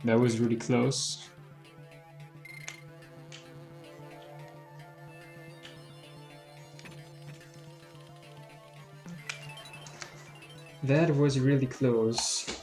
That was really close. That was really close.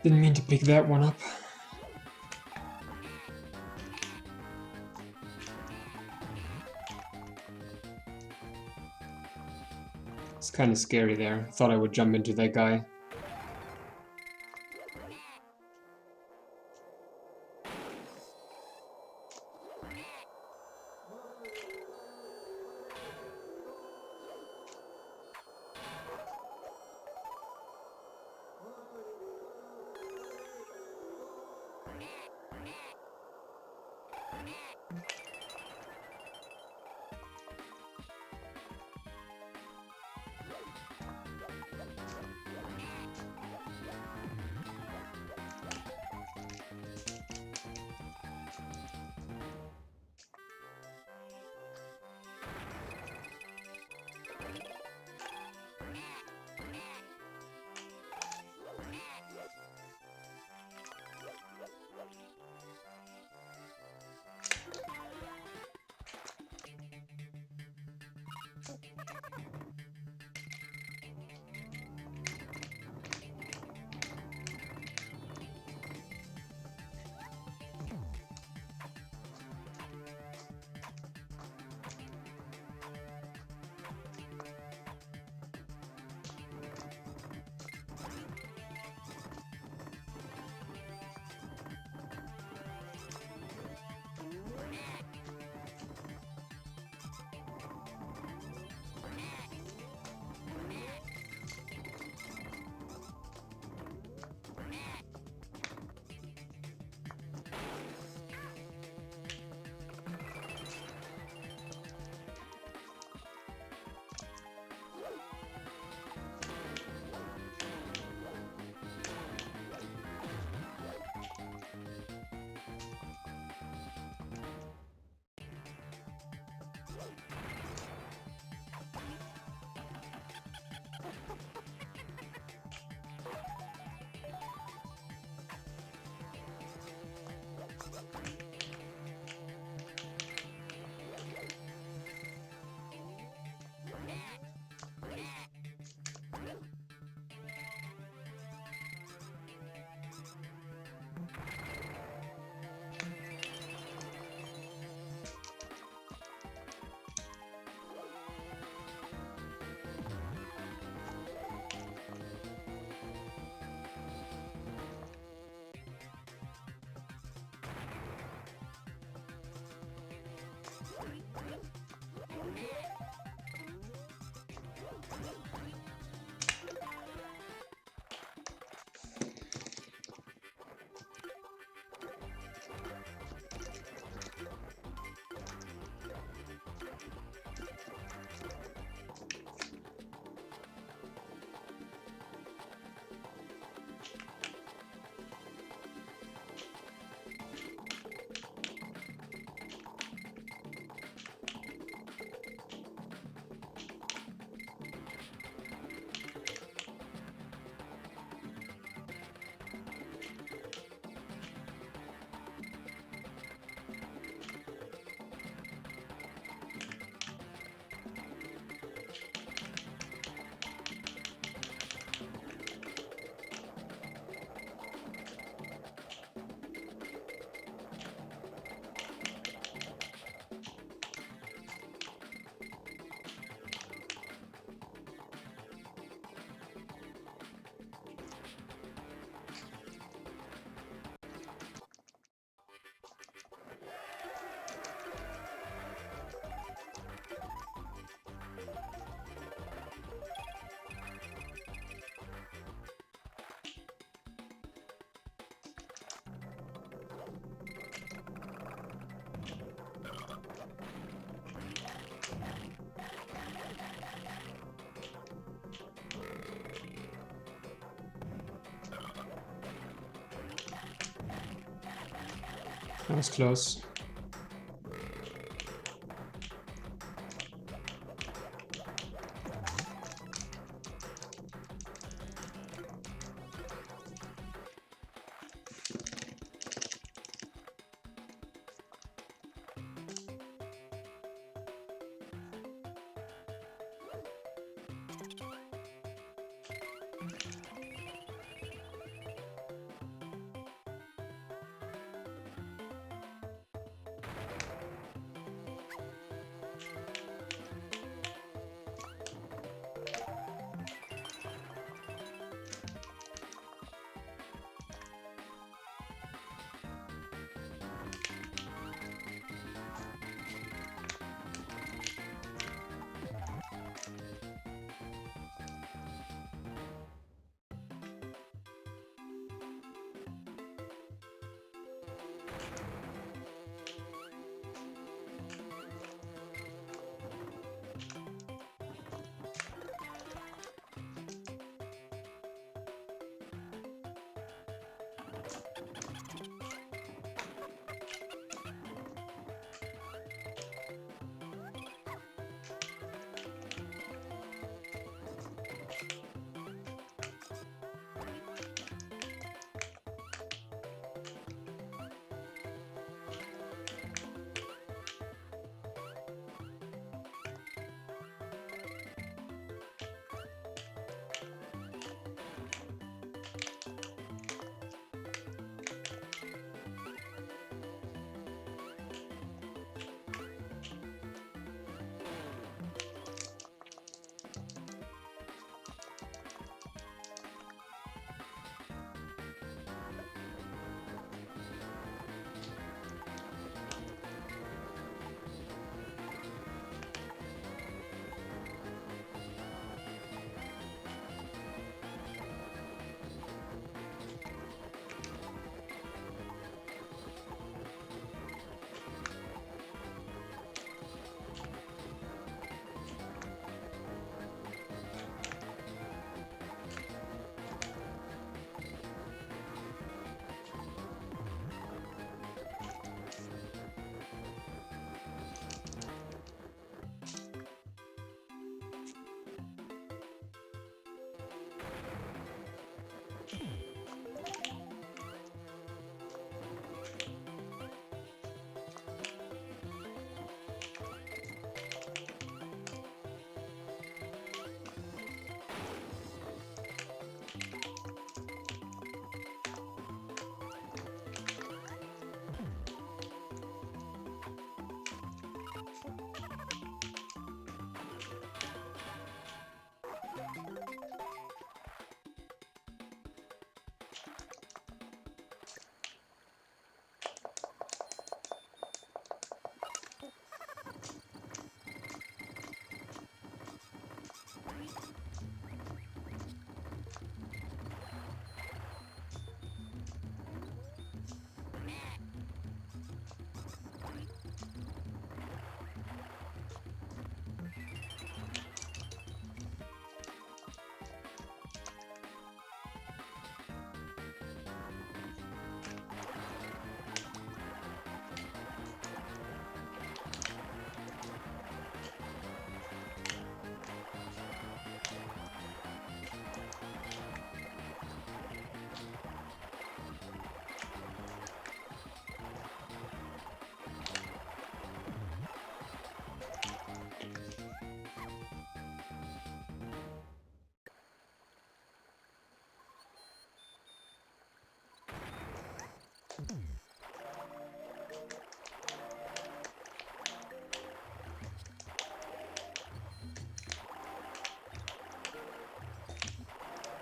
Didn't mean to pick that one up. It's kind of scary there. Thought I would jump into that guy. That was close.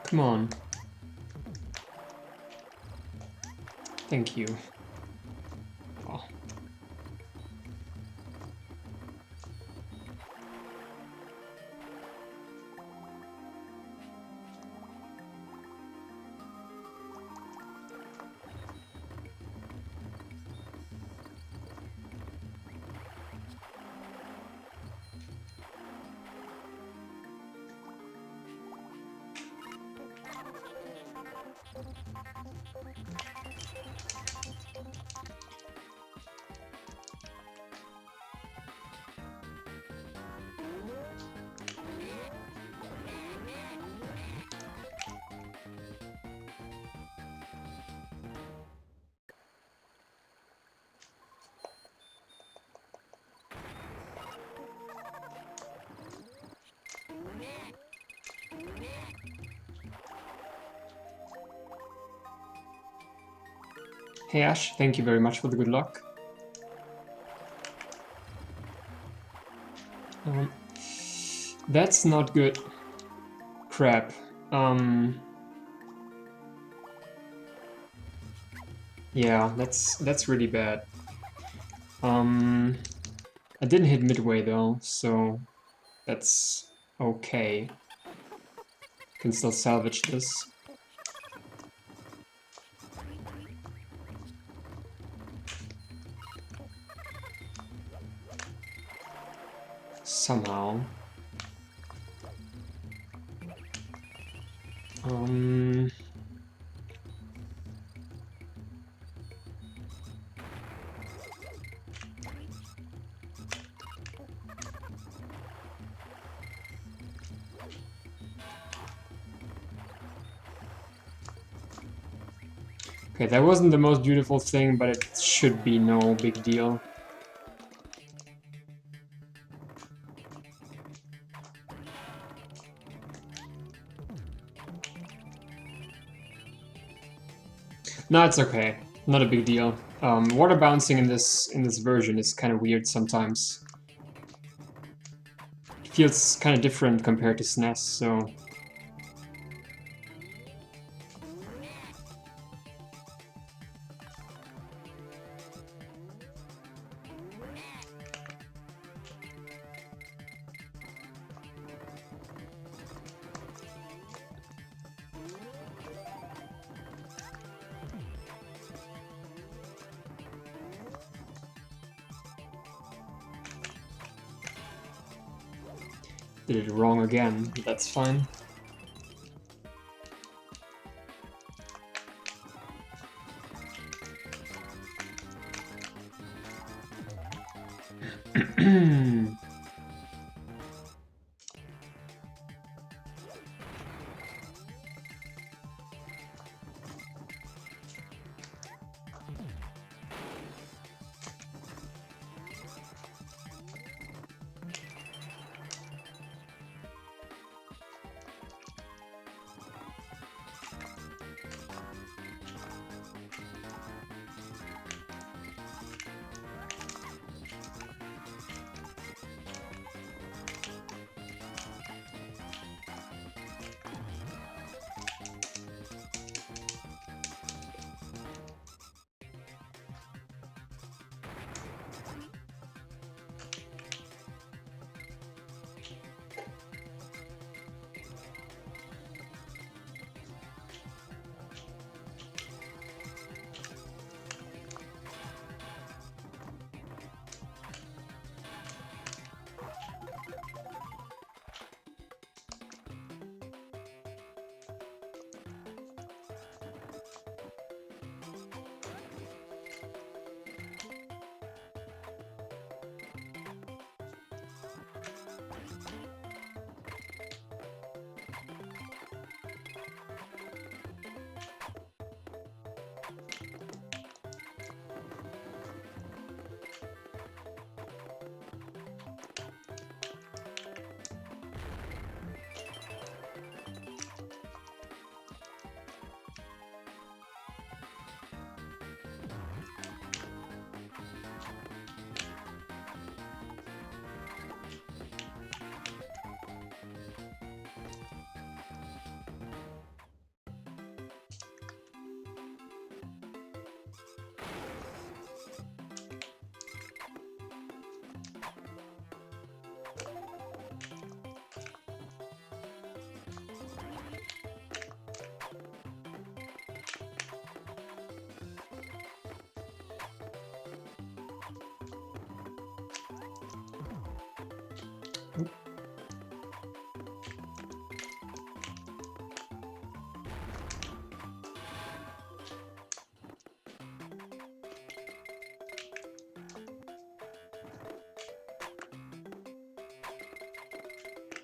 Come on. Thank you. Oh. Hey Ash, thank you very much for the good luck. That's not good. Crap. Yeah, that's really bad. I didn't hit midway though, so that's okay. Can still salvage this. Somehow. Okay, that wasn't the most beautiful thing, but it should be no big deal. No, it's okay. Not a big deal. Water bouncing in this version is kind of weird sometimes. It feels kind of different compared to SNES, so... Did it wrong again, but that's fine.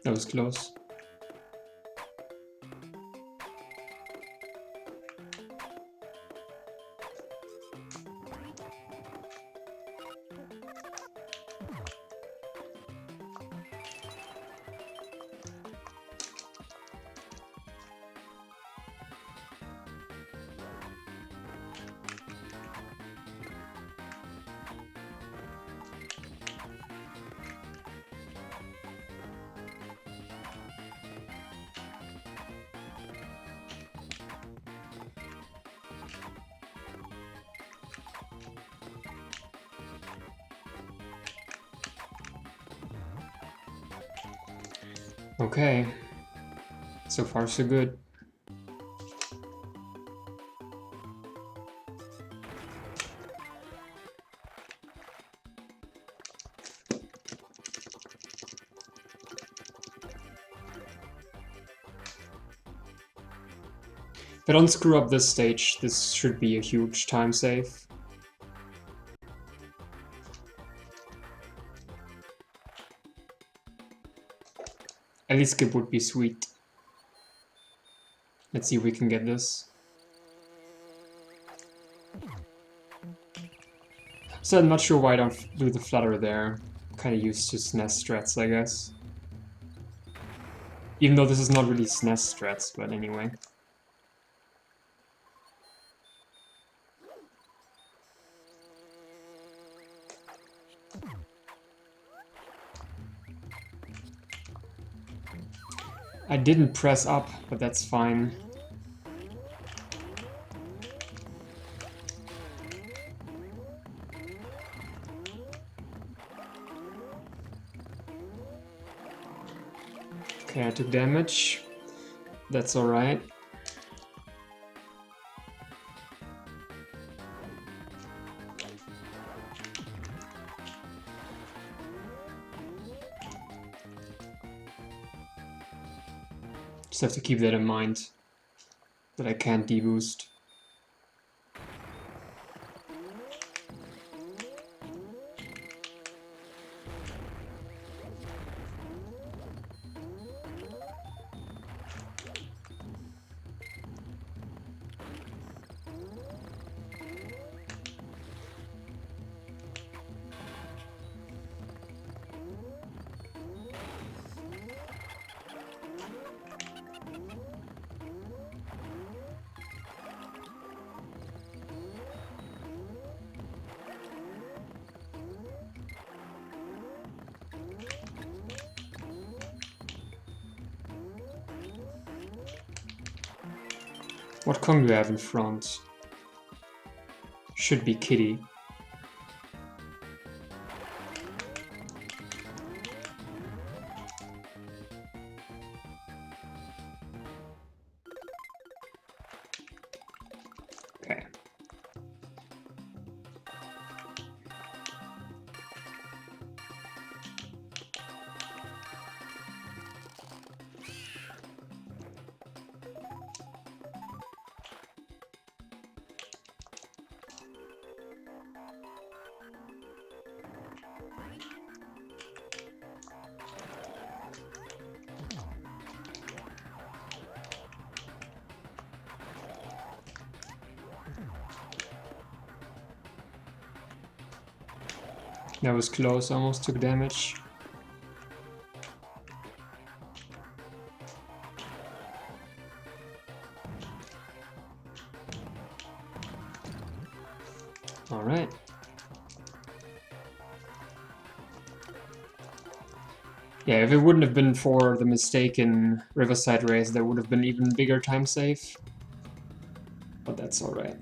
That was close. Okay. So far, so good. If I don't screw up this stage, this should be a huge time save. At least skip would be sweet. Let's see if we can get this. So I'm not sure why I don't do the flutter there. Kind of used to SNES strats, I guess. Even though this is not really SNES strats, but anyway. I didn't press up, but that's fine. Okay, I took damage. That's alright. Just have to keep that in mind, that I can't deboost. What Kong do I have in front? Should be Kitty. Okay. That was close, almost took damage. Alright. Yeah, if it wouldn't have been for the mistake in Riverside Race, there would have been even bigger time save. But that's alright.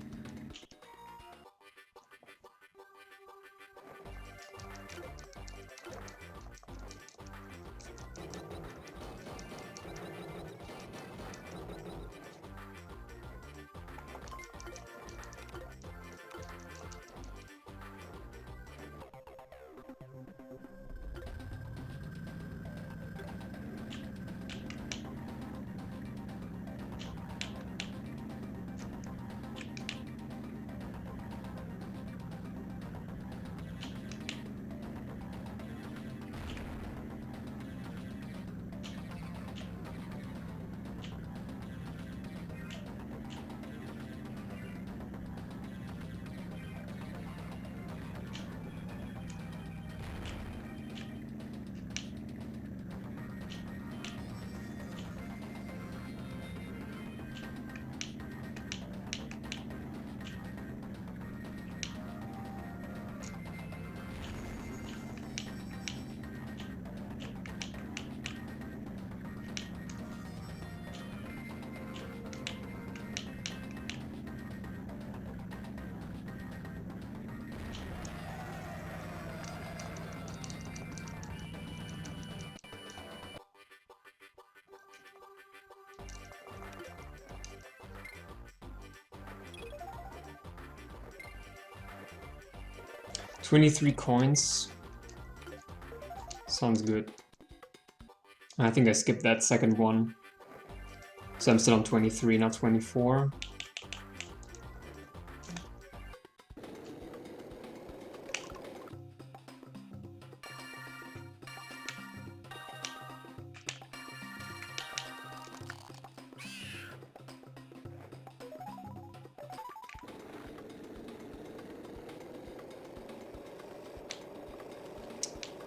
23 coins. Sounds good. I think I skipped that second one. So I'm still on 23, not 24.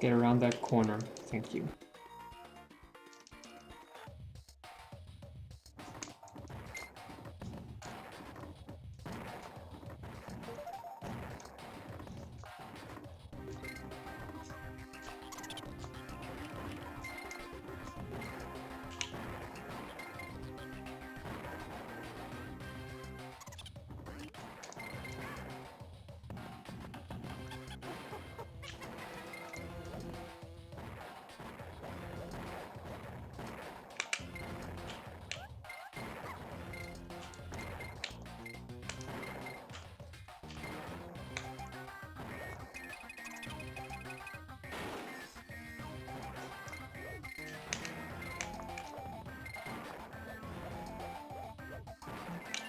Get around that corner. Thank you.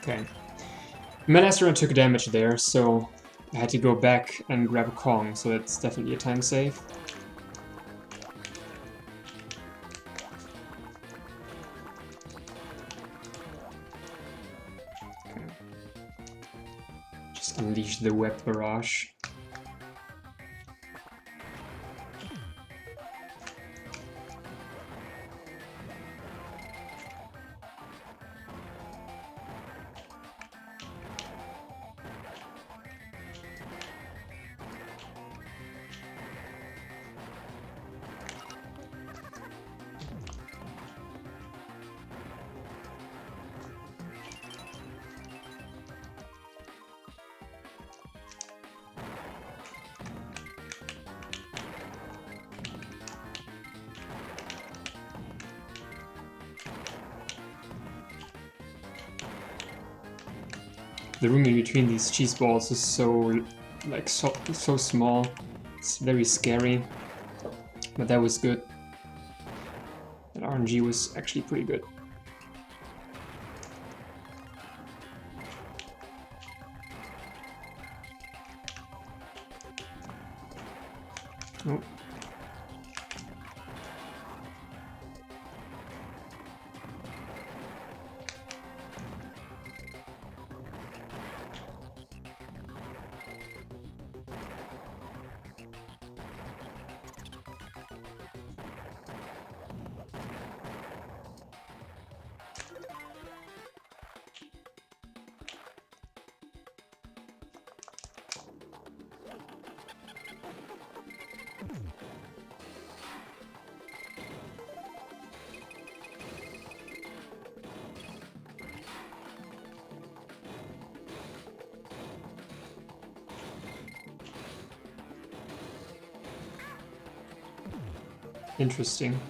Okay. Melastra took damage there, so I had to go back and grab a Kong, so that's definitely a time save. Okay. Just unleash the web barrage. The room in between these cheese balls is so small. It's very scary. But that was good. That RNG was actually pretty good. Oh. Interesting.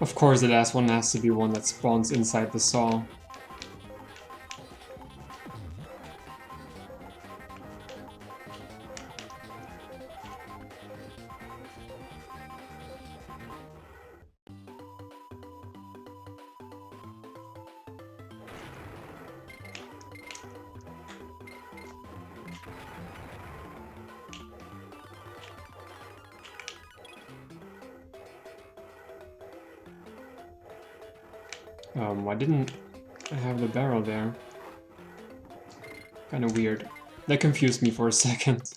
Of course, the last one has to be one that spawns inside the saw. Why didn't I have the barrel there? Kinda weird. That confused me for a second.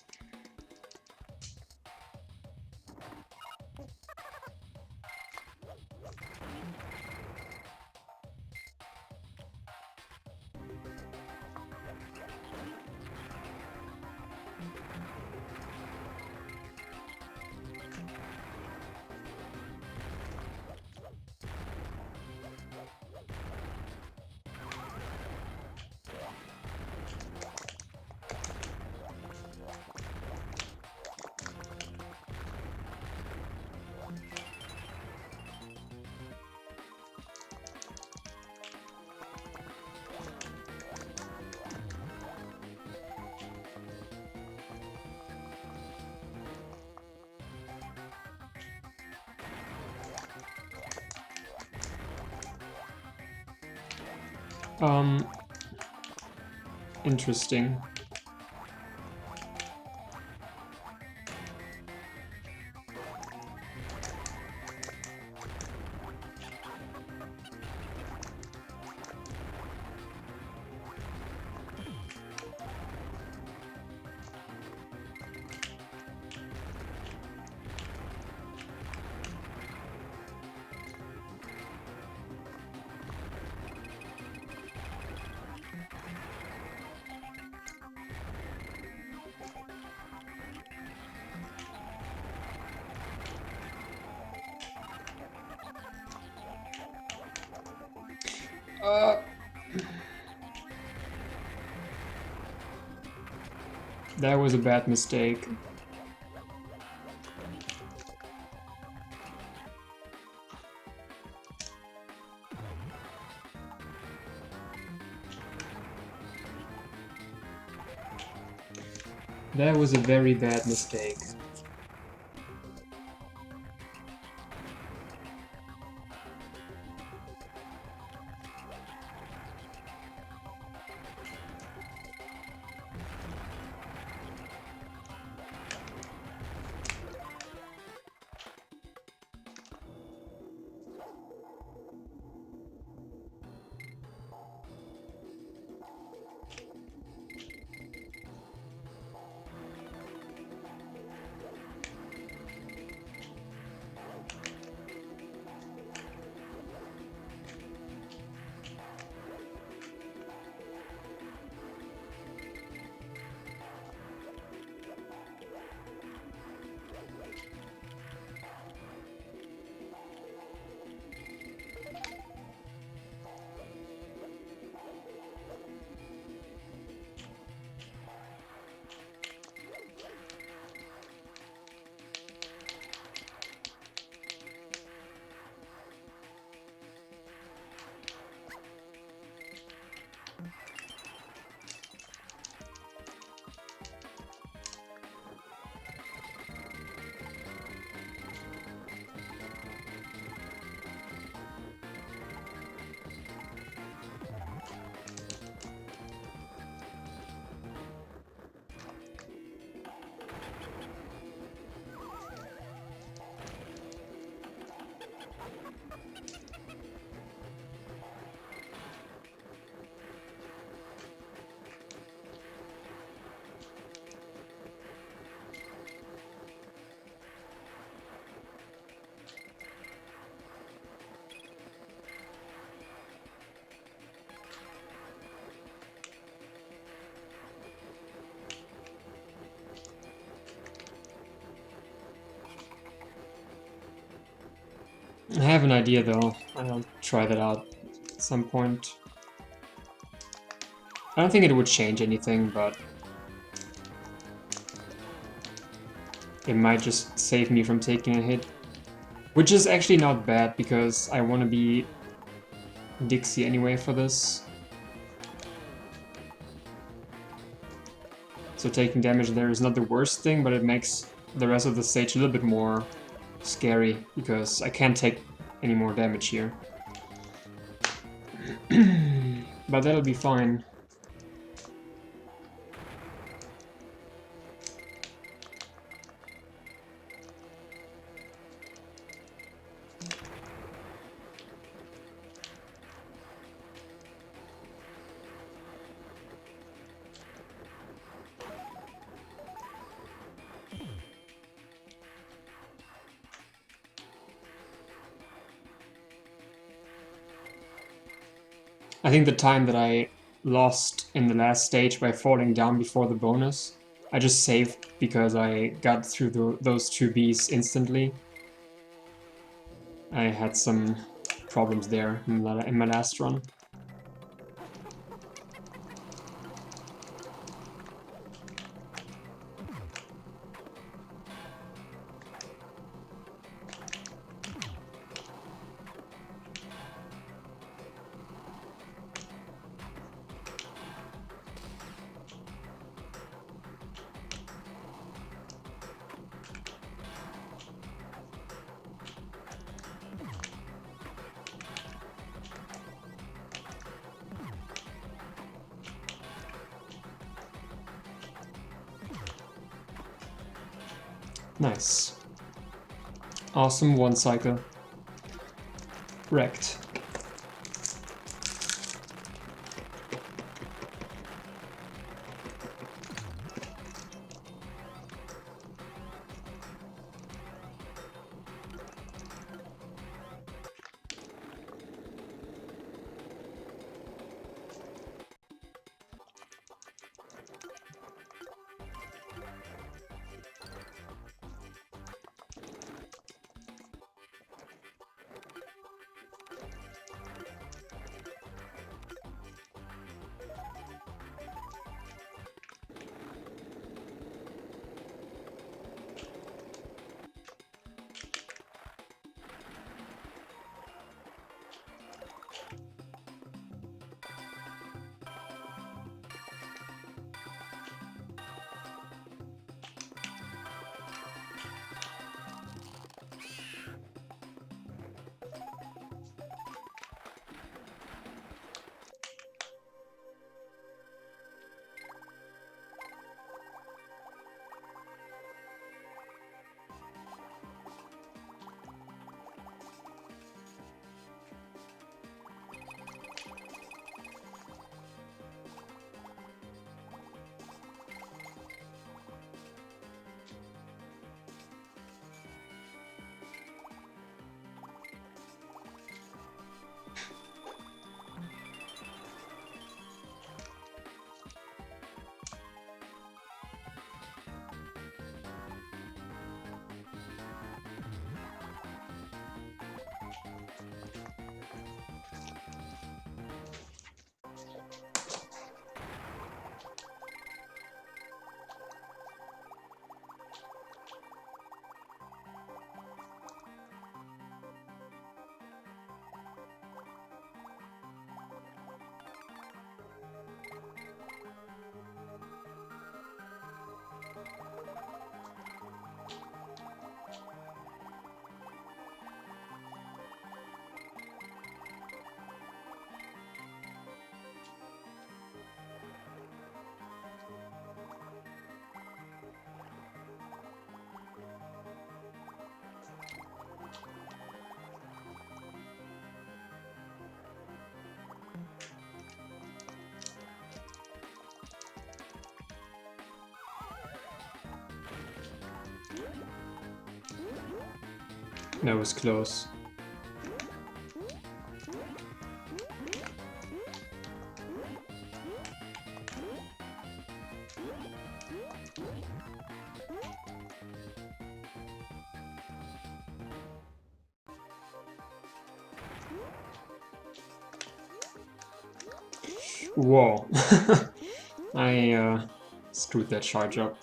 Interesting. That was a bad mistake. That was a very bad mistake. I have an idea though. I'll try that out at some point. I don't think it would change anything, but it might just save me from taking a hit. Which is actually not bad, because I want to be Dixie anyway for this. So taking damage there is not the worst thing, but it makes the rest of the stage a little bit more scary, because I can't take any more damage here. But that'll be fine. I think the time that I lost in the last stage by falling down before the bonus, I just saved because I got through those two Bs instantly. I had some problems there in my last run. Nice. Awesome, one cycle. Wrecked. That was close. Whoa. I screwed that charge up.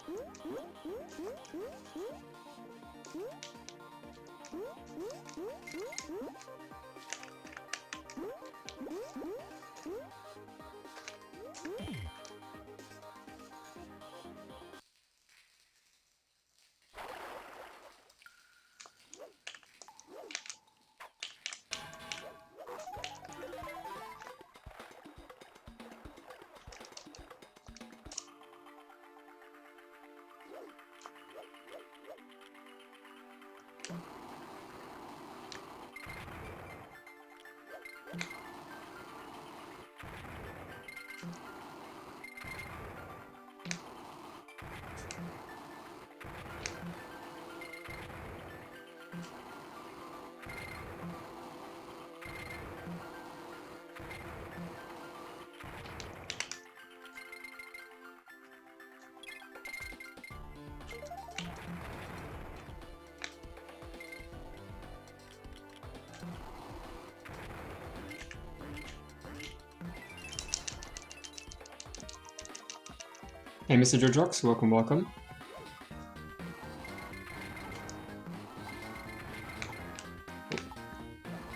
Hey, Mr. Jojox, welcome, welcome.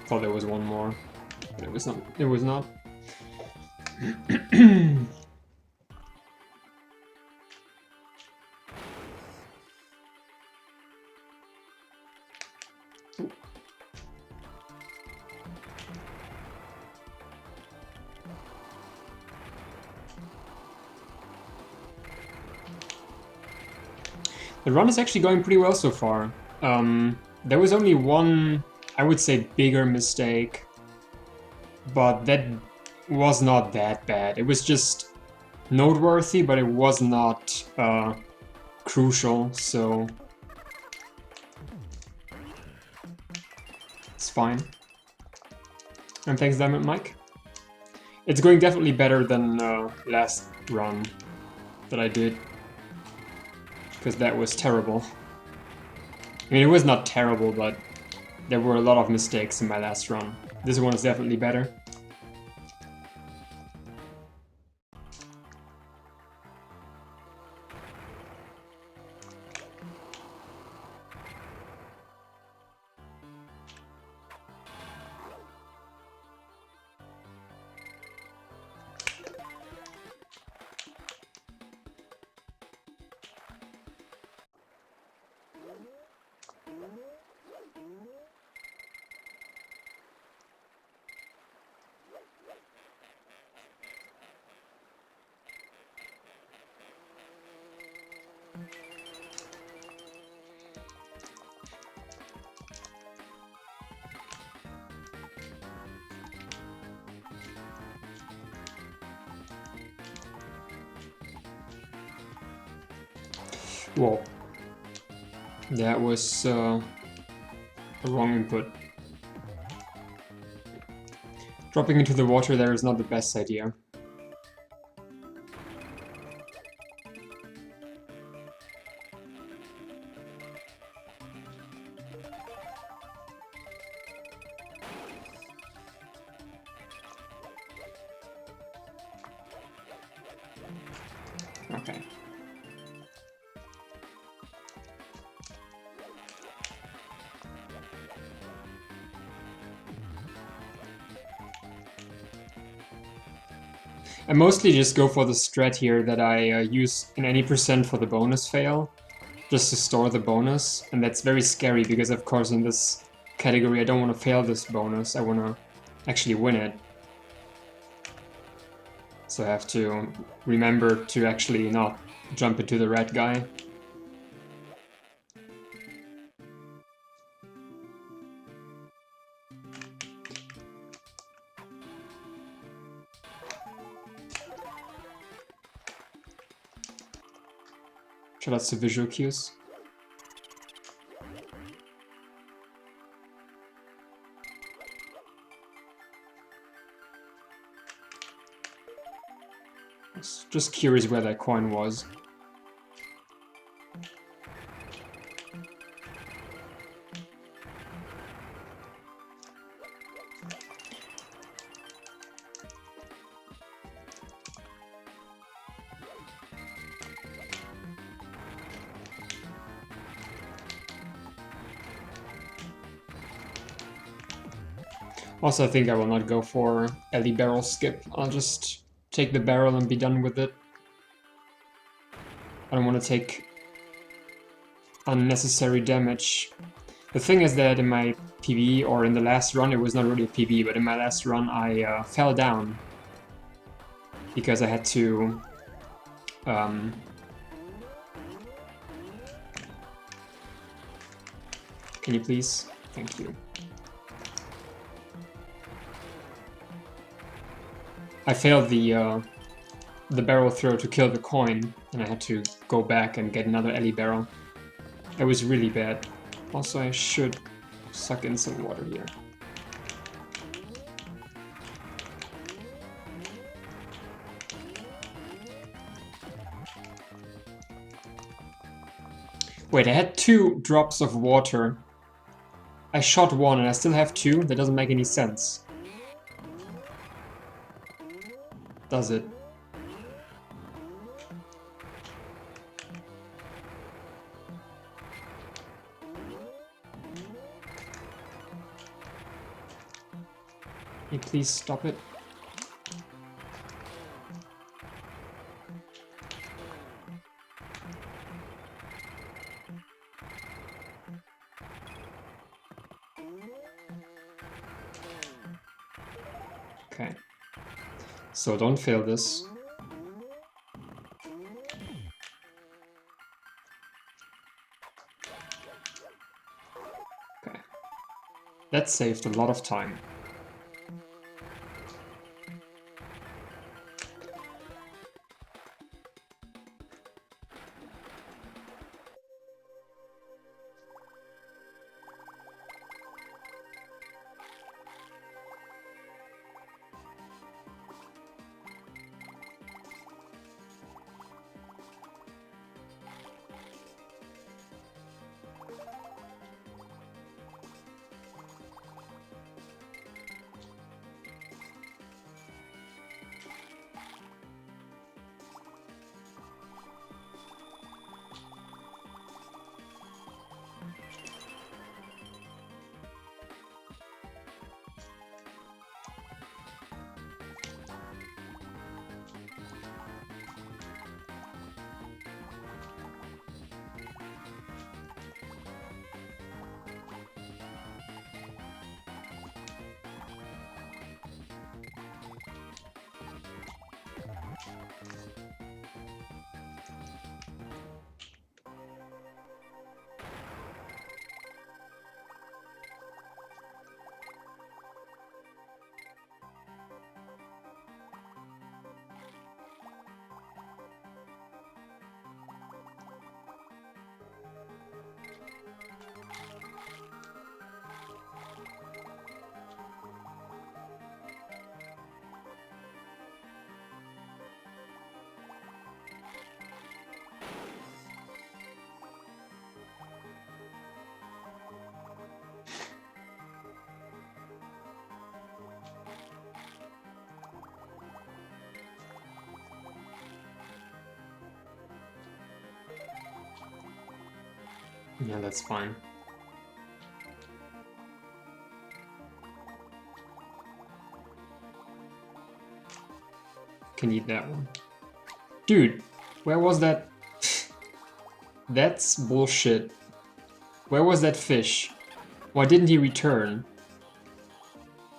Thought there was one more, but it was not. It was not. The run is actually going pretty well so far. There was only one, I would say, bigger mistake, but that was not that bad. It was just noteworthy, but it was not crucial, so it's fine. And thanks, Diamond Mike. It's going definitely better than last run that I did, because that was terrible. I mean, it was not terrible, but there were a lot of mistakes in my last run. This one is definitely better. Whoa. That was a wrong input. Dropping into the water there is not the best idea. Okay. I mostly just go for the strat here that I use in any percent for the bonus fail, just to store the bonus, and that's very scary because of course in this category I don't want to fail this bonus, I want to actually win it. So I have to remember to actually not jump into the red guy. Shout out to visual cues. I was just curious where that coin was. Also, I think I will not go for Ellie barrel skip. I'll just take the barrel and be done with it. I don't want to take unnecessary damage. The thing is that in my PB, or in the last run, it was not really a PB, but in my last run I fell down. Because I had to... Can you please? Thank you. I failed the barrel throw to kill the coin, and I had to go back and get another Ellie barrel. It was really bad. Also, I should suck in some water here. Wait, I had 2 drops of water. I shot 1 and I still have 2? That doesn't make any sense. Does it? please stop it? Okay. So don't fail this. Okay. That saved a lot of time. Yeah, that's fine. Can eat that one. Dude, where was that? That's bullshit. Where was that fish? Why didn't he return?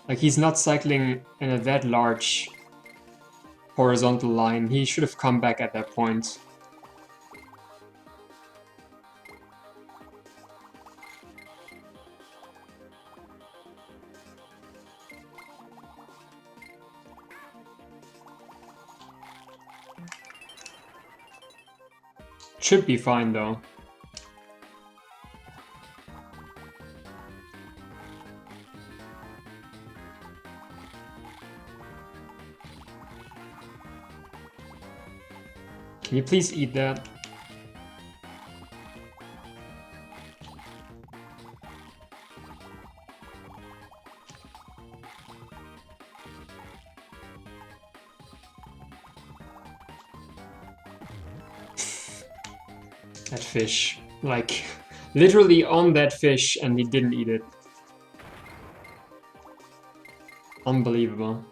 Like, he's not cycling in a that large horizontal line. He should have come back at that point. Should be fine though. Can you please eat that? That fish. Like, literally on that fish and he didn't eat it. Unbelievable.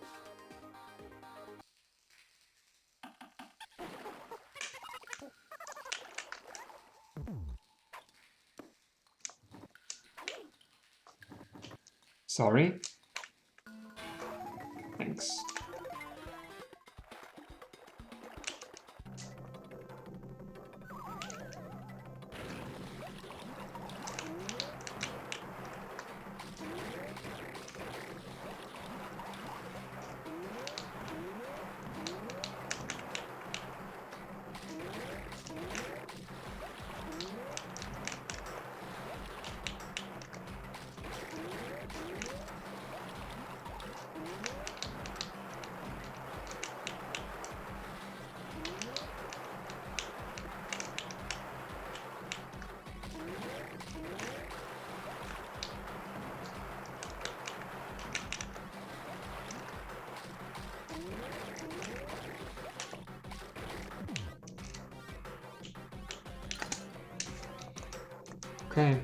Sorry. Thanks. Okay.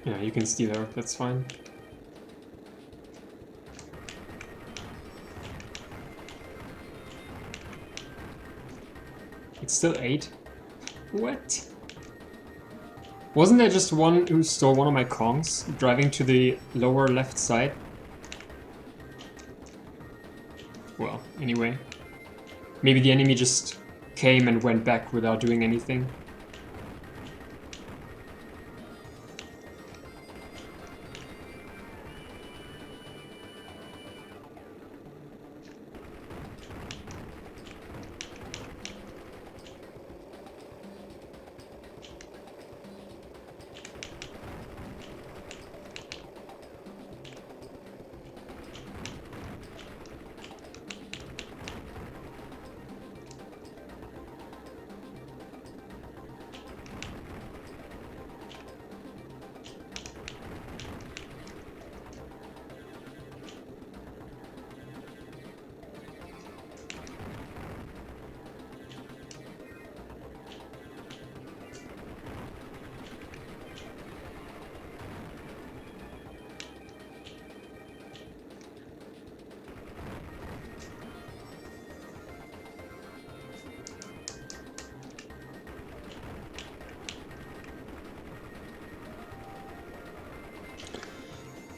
Yeah, you can steal her, that's fine. It's still 8? What? Wasn't there just one who stole one of my Kongs, driving to the lower left side? Well, anyway. Maybe the enemy just came and went back without doing anything.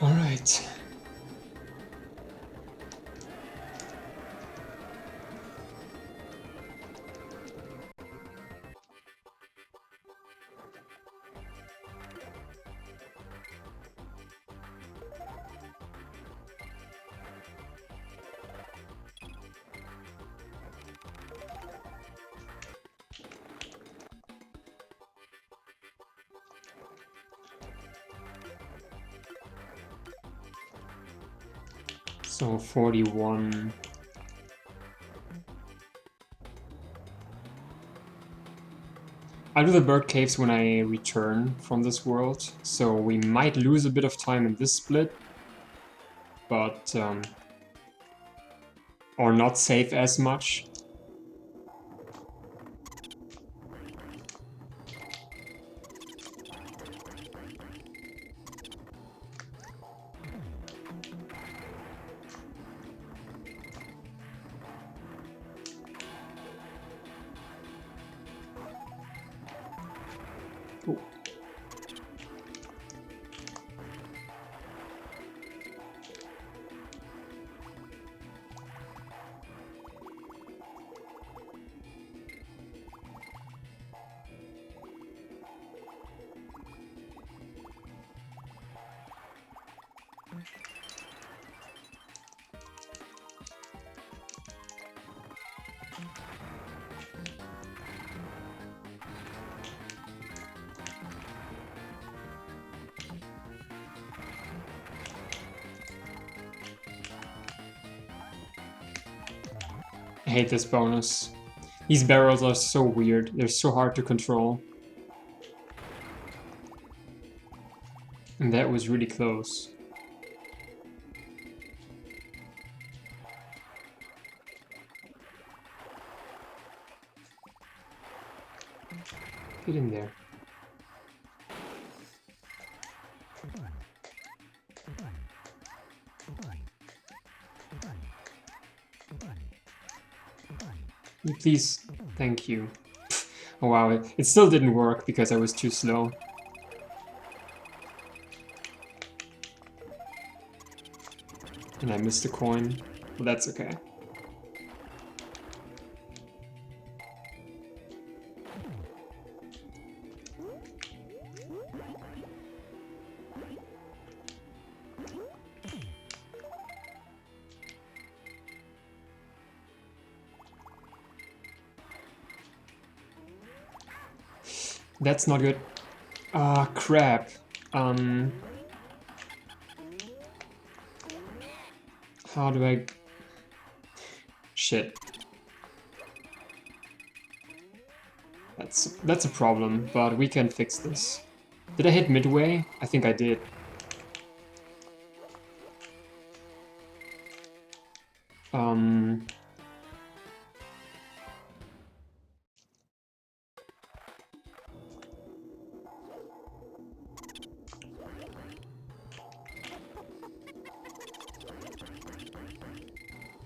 Alright. So 41. I'll do the bird caves when I return from this world, so we might lose a bit of time in this split, but or not save as much. Ooh. I hate this bonus. These barrels are so weird. They're so hard to control. And that was really close. Get in there. Please, thank you. Oh wow, it still didn't work because I was too slow. And I missed a coin. Well, that's okay. That's not good. Ah, crap. How do I... Shit. That's a problem, but we can fix this. Did I hit midway? I think I did.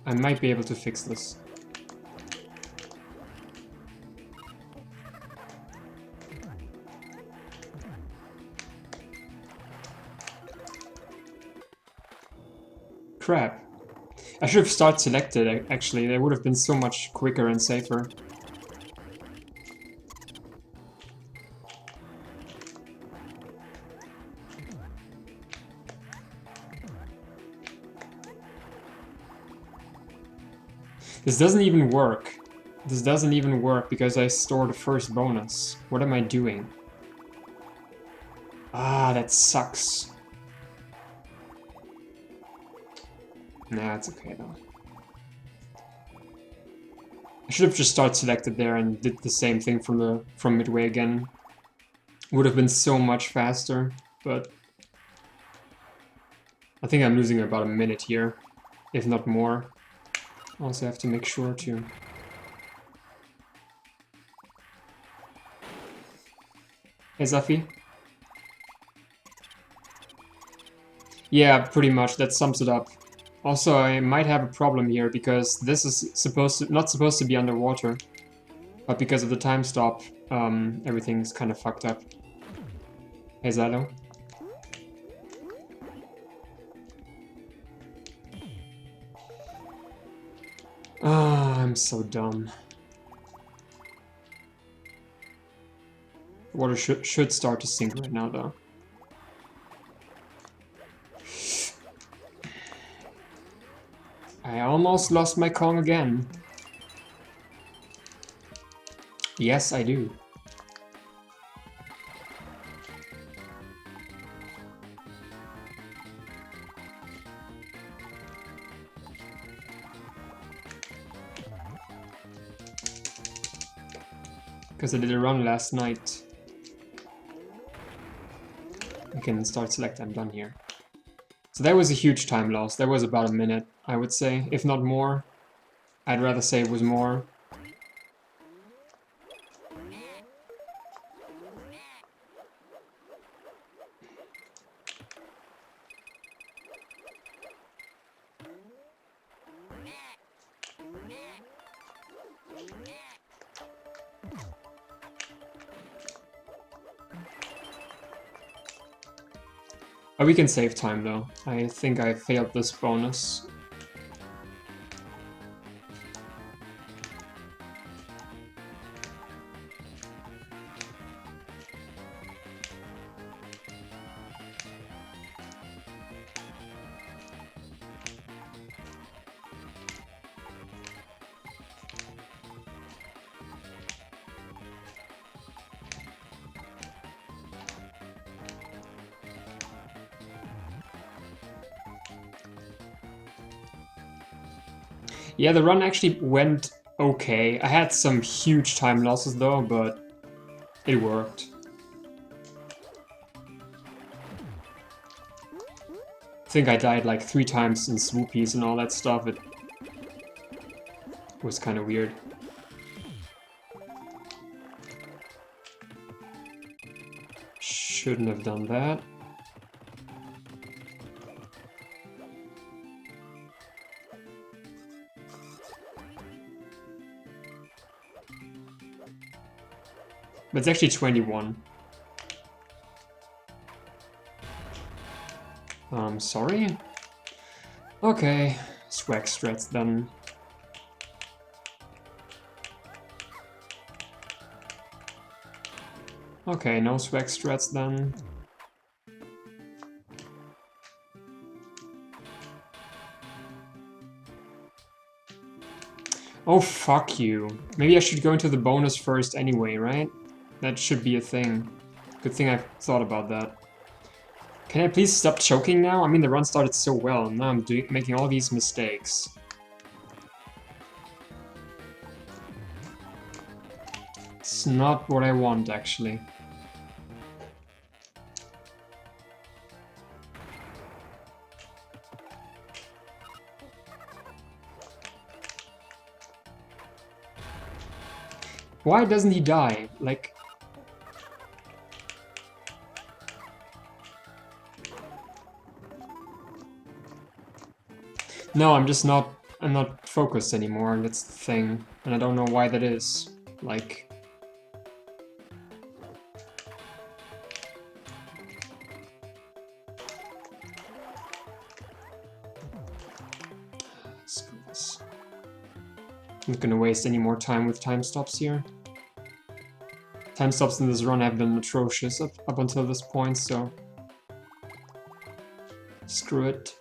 I might be able to fix this. Crap. I should have started selected, actually. They would have been so much quicker and safer. This doesn't even work. This doesn't even work because I store the first bonus. What am I doing? Ah, that sucks. Nah, it's okay though. I should have just started selected there and did the same thing from midway again. Would have been so much faster, but I think I'm losing about a minute here, if not more. Also have to make sure to... Hey Zafi? Yeah, pretty much, that sums it up. Also, I might have a problem here, because this is not supposed to be underwater. But because of the time stop, everything's kind of fucked up. Hey Zalo? Ah, I'm so dumb. Water should start to sink right now, though. I almost lost my Kong again. Yes, I do. Because I did a run last night. I can start select, I'm done here. So that was a huge time loss. That was about a minute, I would say, if not more. I'd rather say it was more. Oh, we can save time though. I think I failed this bonus. Yeah, the run actually went okay. I had some huge time losses though, but it worked. I think I died like 3 times in swoopies and all that stuff. It was kind of weird. Shouldn't have done that. But it's actually 21. Sorry? Okay, swag strats then. Okay, no swag strats then. Oh, fuck you. Maybe I should go into the bonus first anyway, right? That should be a thing. Good thing I thought about that. Can I please stop choking now? I mean, the run started so well, and now I'm making all these mistakes. It's not what I want, actually. Why doesn't he die? Like... No, I'm just not I'm not focused anymore, that's the thing. And I don't know why that is. Like... Screw this. I'm not gonna waste any more time with time stops here. Time stops in this run have been atrocious up until this point, so... Screw it.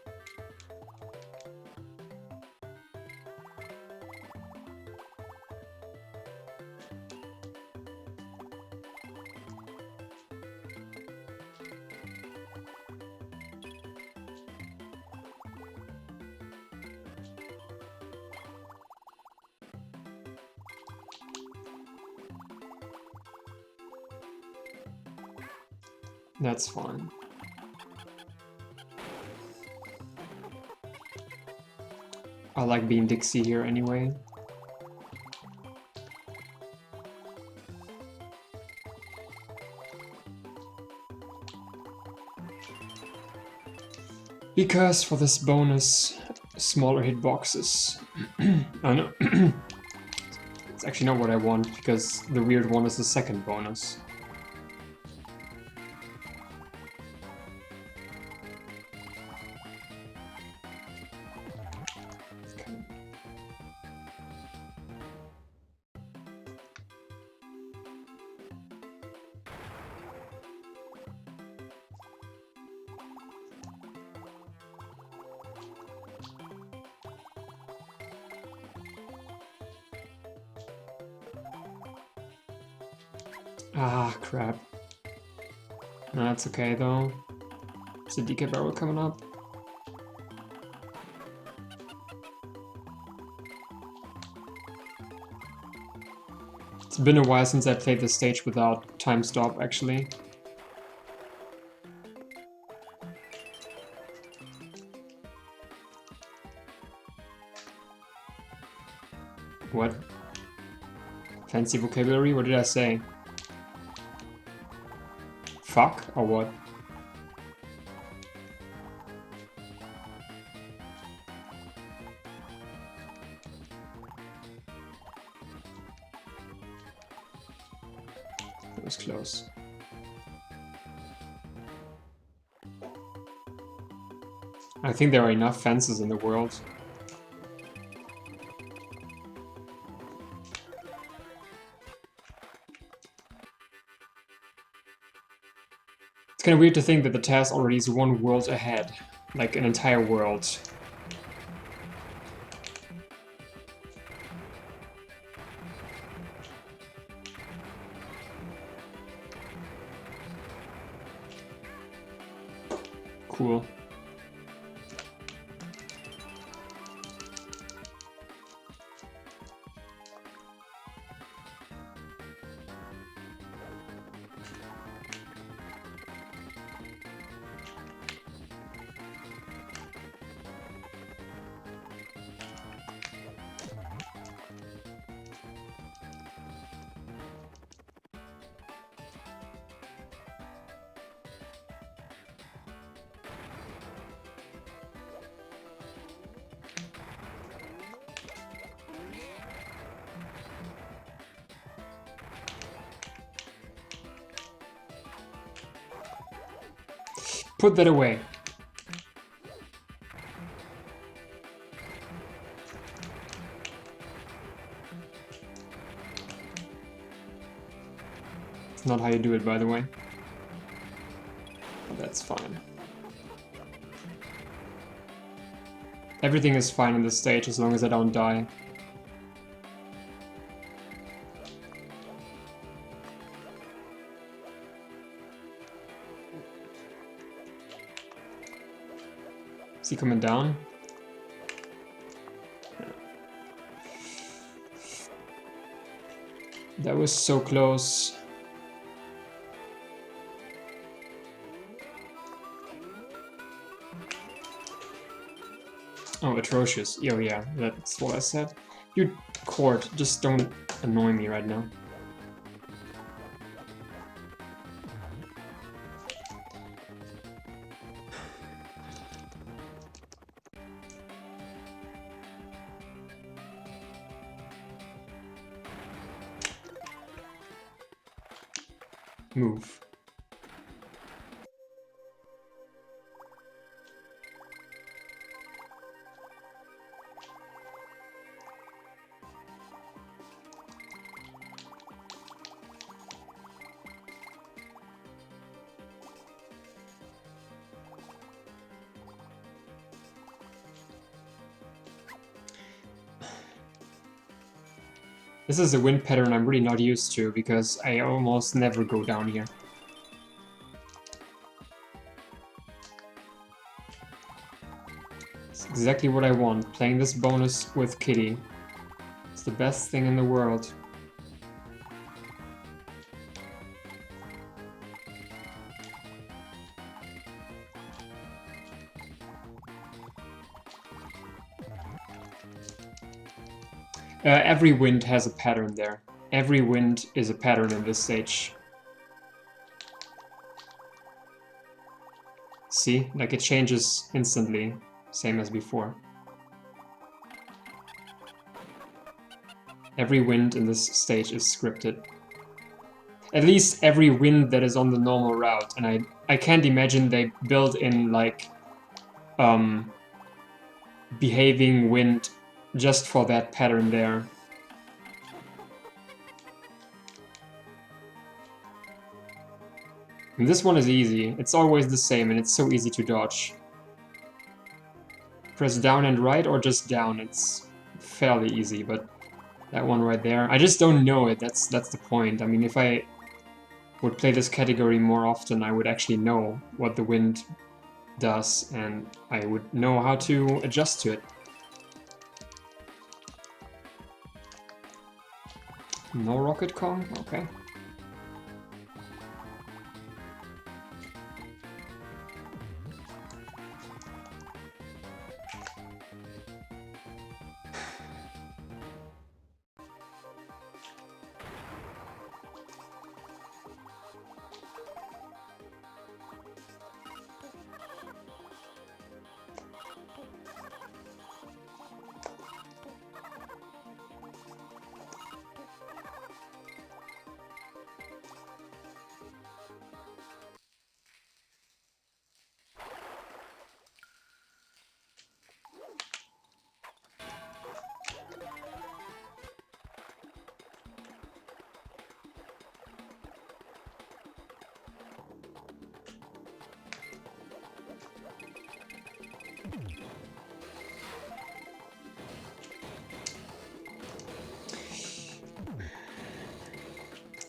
That's fine. I like being Dixie here anyway. Because for this bonus, smaller hitboxes. Oh no. It's actually not what I want, because the weird one is the second bonus. Ah, crap. No, that's okay though. There's a DK barrel coming up. It's been a while since I played this stage without time stop, actually. What? Fancy vocabulary? What did I say? Fuck? Or what? That was close. I think there are enough fences in the world. It's kind of weird to think that the task already is one world ahead. Like an entire world. Cool. Put that away. It's not how you do it, by the way. But that's fine. Everything is fine in this stage as long as I don't die. Is he coming down? That was so close. Oh, atrocious. Oh yeah, that's what I said. You court, just don't annoy me right now. move. This is a wind pattern I'm really not used to because I almost never go down here. It's exactly what I want. Playing this bonus with Kitty. It's the best thing in the world. Every wind has a pattern there. Every wind is a pattern in this stage. See? Like it changes instantly, same as before. Every wind in this stage is scripted. At least every wind that is on the normal route, and I can't imagine they build in like behaving wind just for that pattern there. And this one is easy. It's always the same and it's so easy to dodge. Press down and right or just down. It's fairly easy, but that one right there, I just don't know it. That's the point. I mean, if I would play this category more often, I would actually know what the wind does and I would know how to adjust to it. No Rocket Kong? Okay.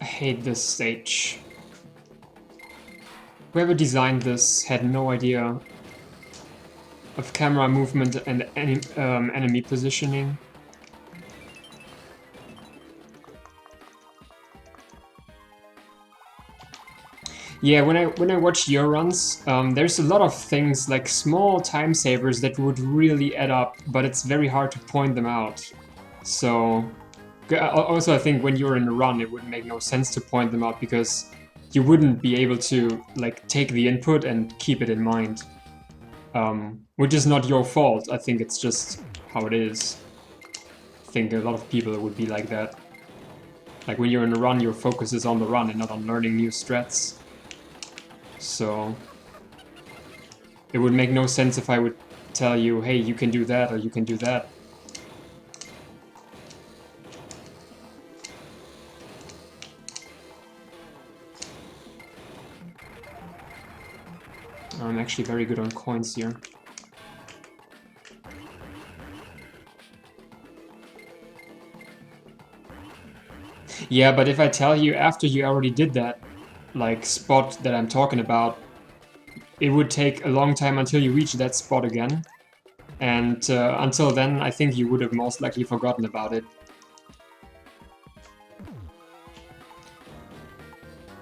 I hate this stage. Whoever designed this had no idea of camera movement and enemy positioning. Yeah, when I watch your runs, there's a lot of things like small time savers that would really add up, but it's very hard to point them out. So, also I think when you're in a run, it would make no sense to point them out because you wouldn't be able to like take the input and keep it in mind. Which is not your fault. I think it's just how it is. I think a lot of people would be like that. Like when you're in a run, your focus is on the run and not on learning new strats. So it would make no sense if I would tell you, hey, you can do that or you can do that. I'm actually very good on coins here. Yeah, but if I tell you after you already did that, like, spot that I'm talking about, it would take a long time until you reach that spot again. And until then, I think you would have most likely forgotten about it.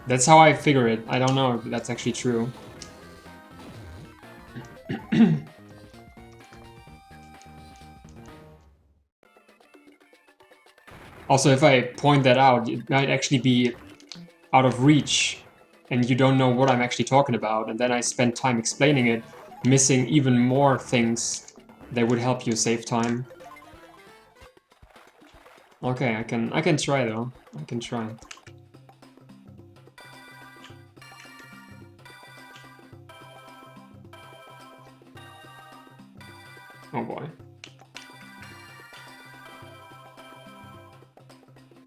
That's how I figure it. I don't know if that's actually true. Also, if I point that out, it might actually be out of reach and you don't know what I'm actually talking about, and then I spend time explaining it, missing even more things that would help you save time. Okay, I can try though. I can try.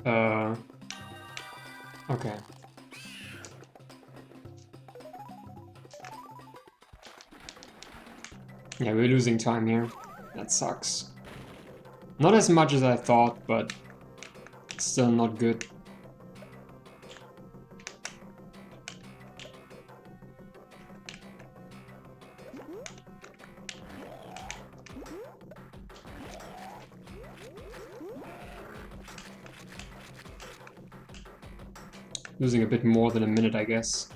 Okay. Yeah, we're losing time here. That sucks. Not as much as I thought, but still not good. Losing a bit more than a minute, I guess.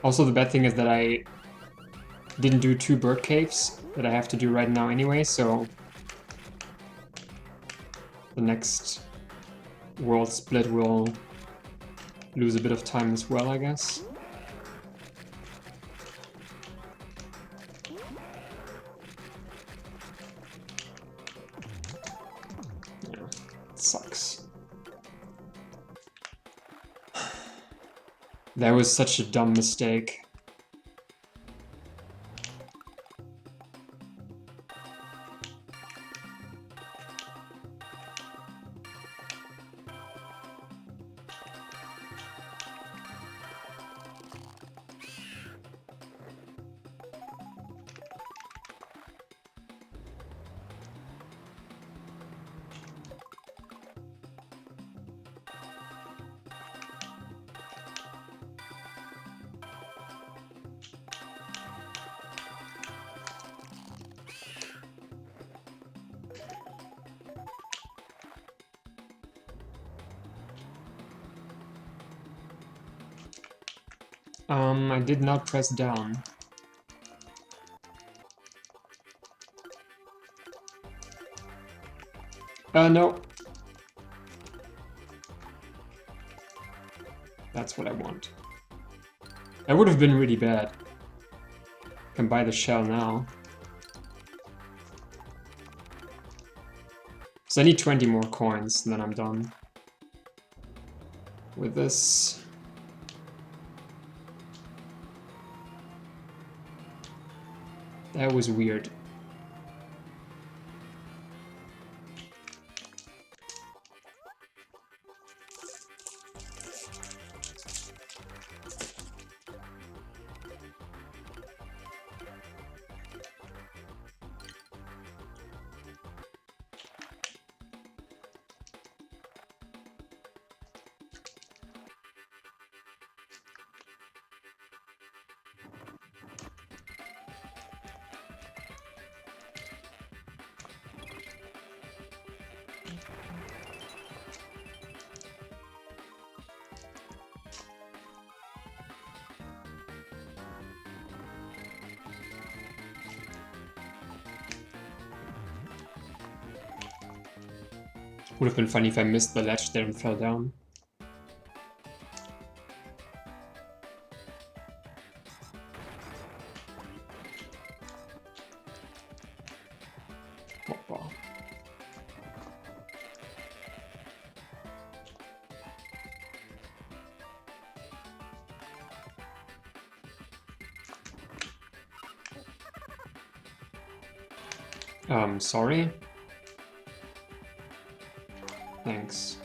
Also, the bad thing is that I didn't do 2 bird caves that I have to do right now anyway, so the next world split will lose a bit of time as well, I guess. Yeah, it sucks. That was such a dumb mistake. I did not press down. No. That's what I want. That would have been really bad. Can buy the shell now. So I need 20 more coins, and then I'm done with this. That was weird. Would have been funny if I missed the ledge there and fell down. Hoppa. Sorry? Thanks.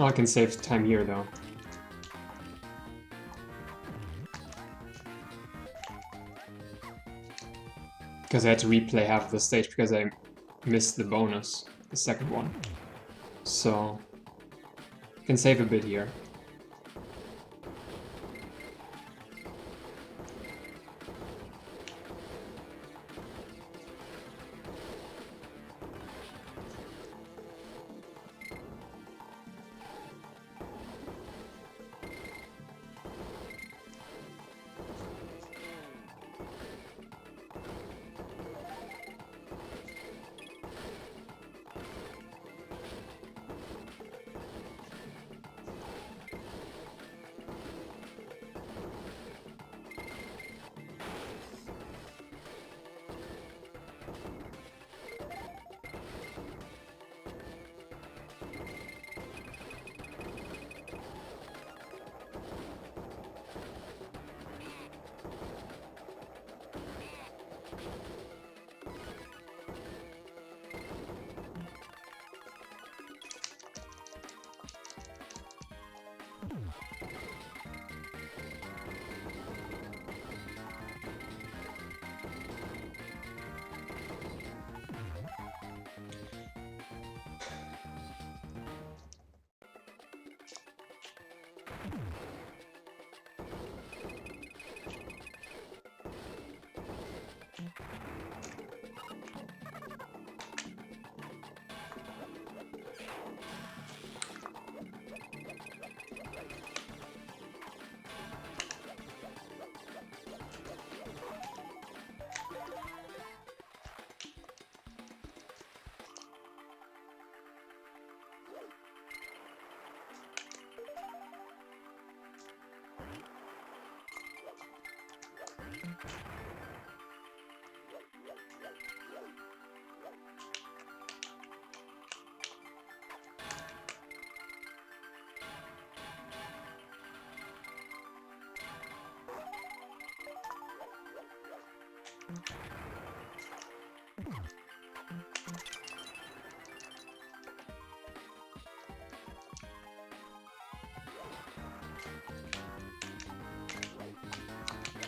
I can save time here though. Because I had to replay half of the stage because I missed the bonus, the second one. So, I can save a bit here.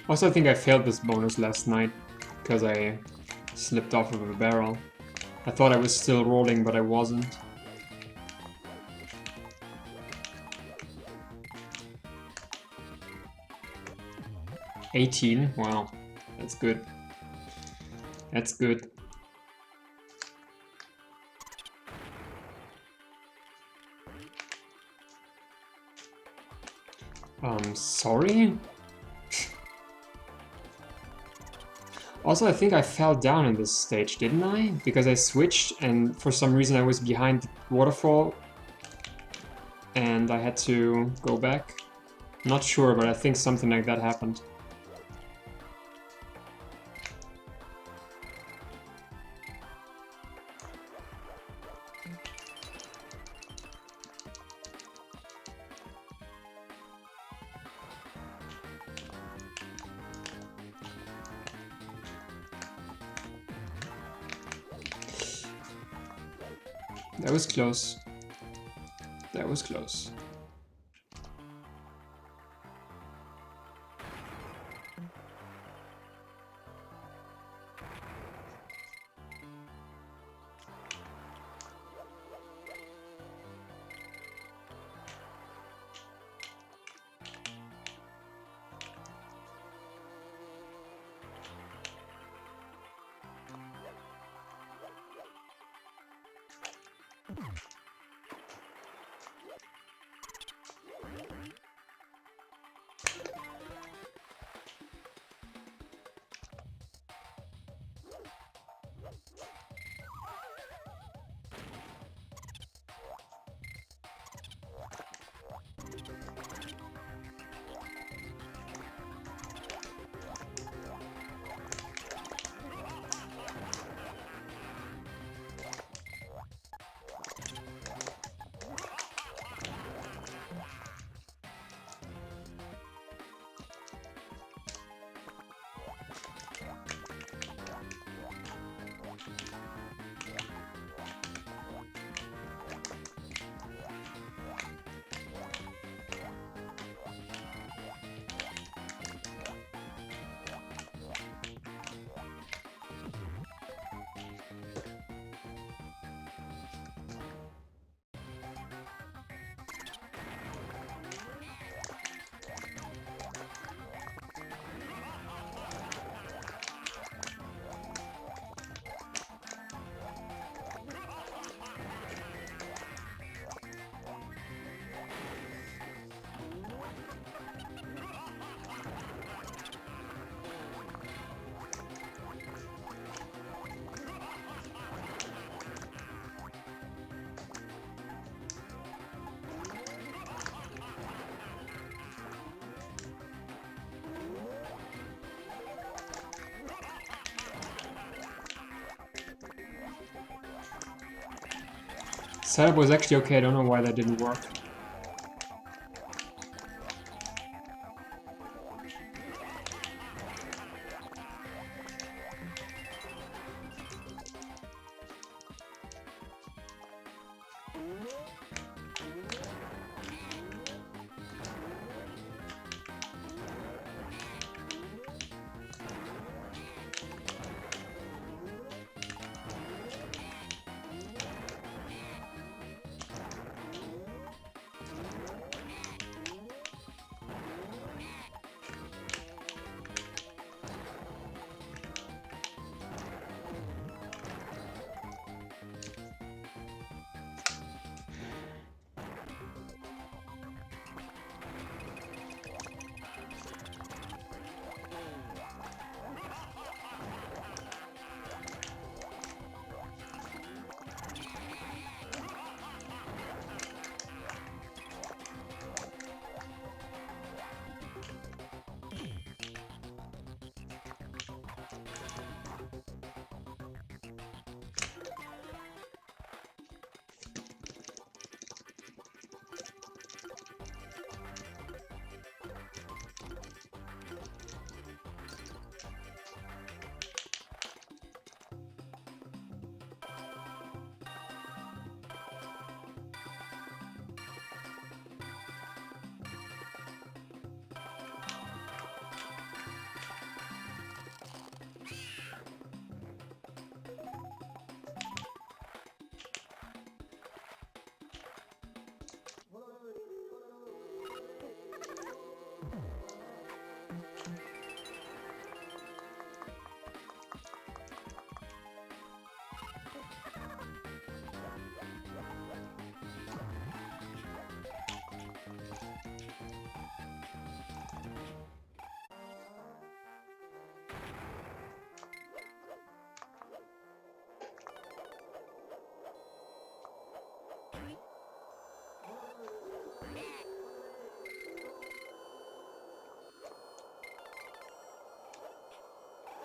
Also, I think I failed this bonus last night because I slipped off of a barrel. I thought I was still rolling, but I wasn't. $18, wow, that's good. That's good. Sorry? Also, I think I fell down in this stage, didn't I? Because I switched and for some reason I was behind the waterfall and I had to go back. Not sure, but I think something like that happened. That was close. That was close. Setup was actually okay, I don't know why that didn't work.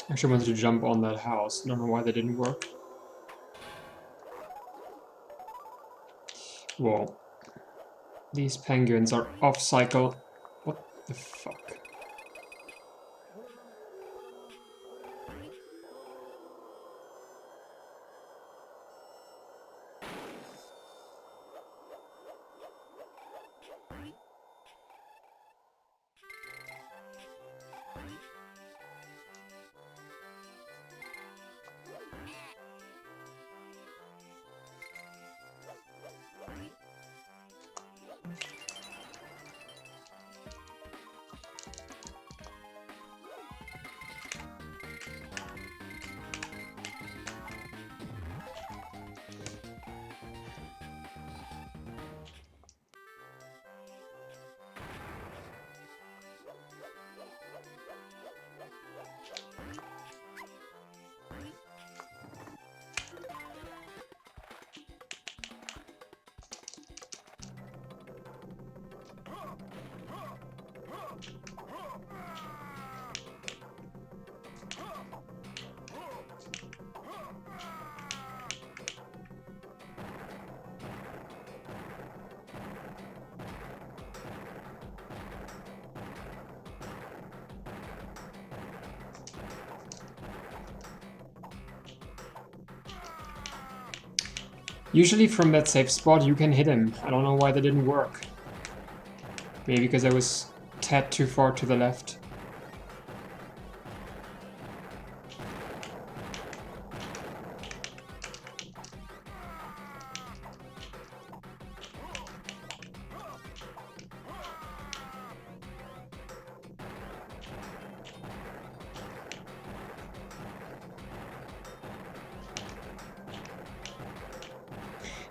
I actually wanted to jump on that house. I don't know why that didn't work. Whoa. These penguins are off cycle. What the fuck? Usually from that safe spot you can hit him. I don't know why that didn't work. Maybe because I was a tad too far to the left.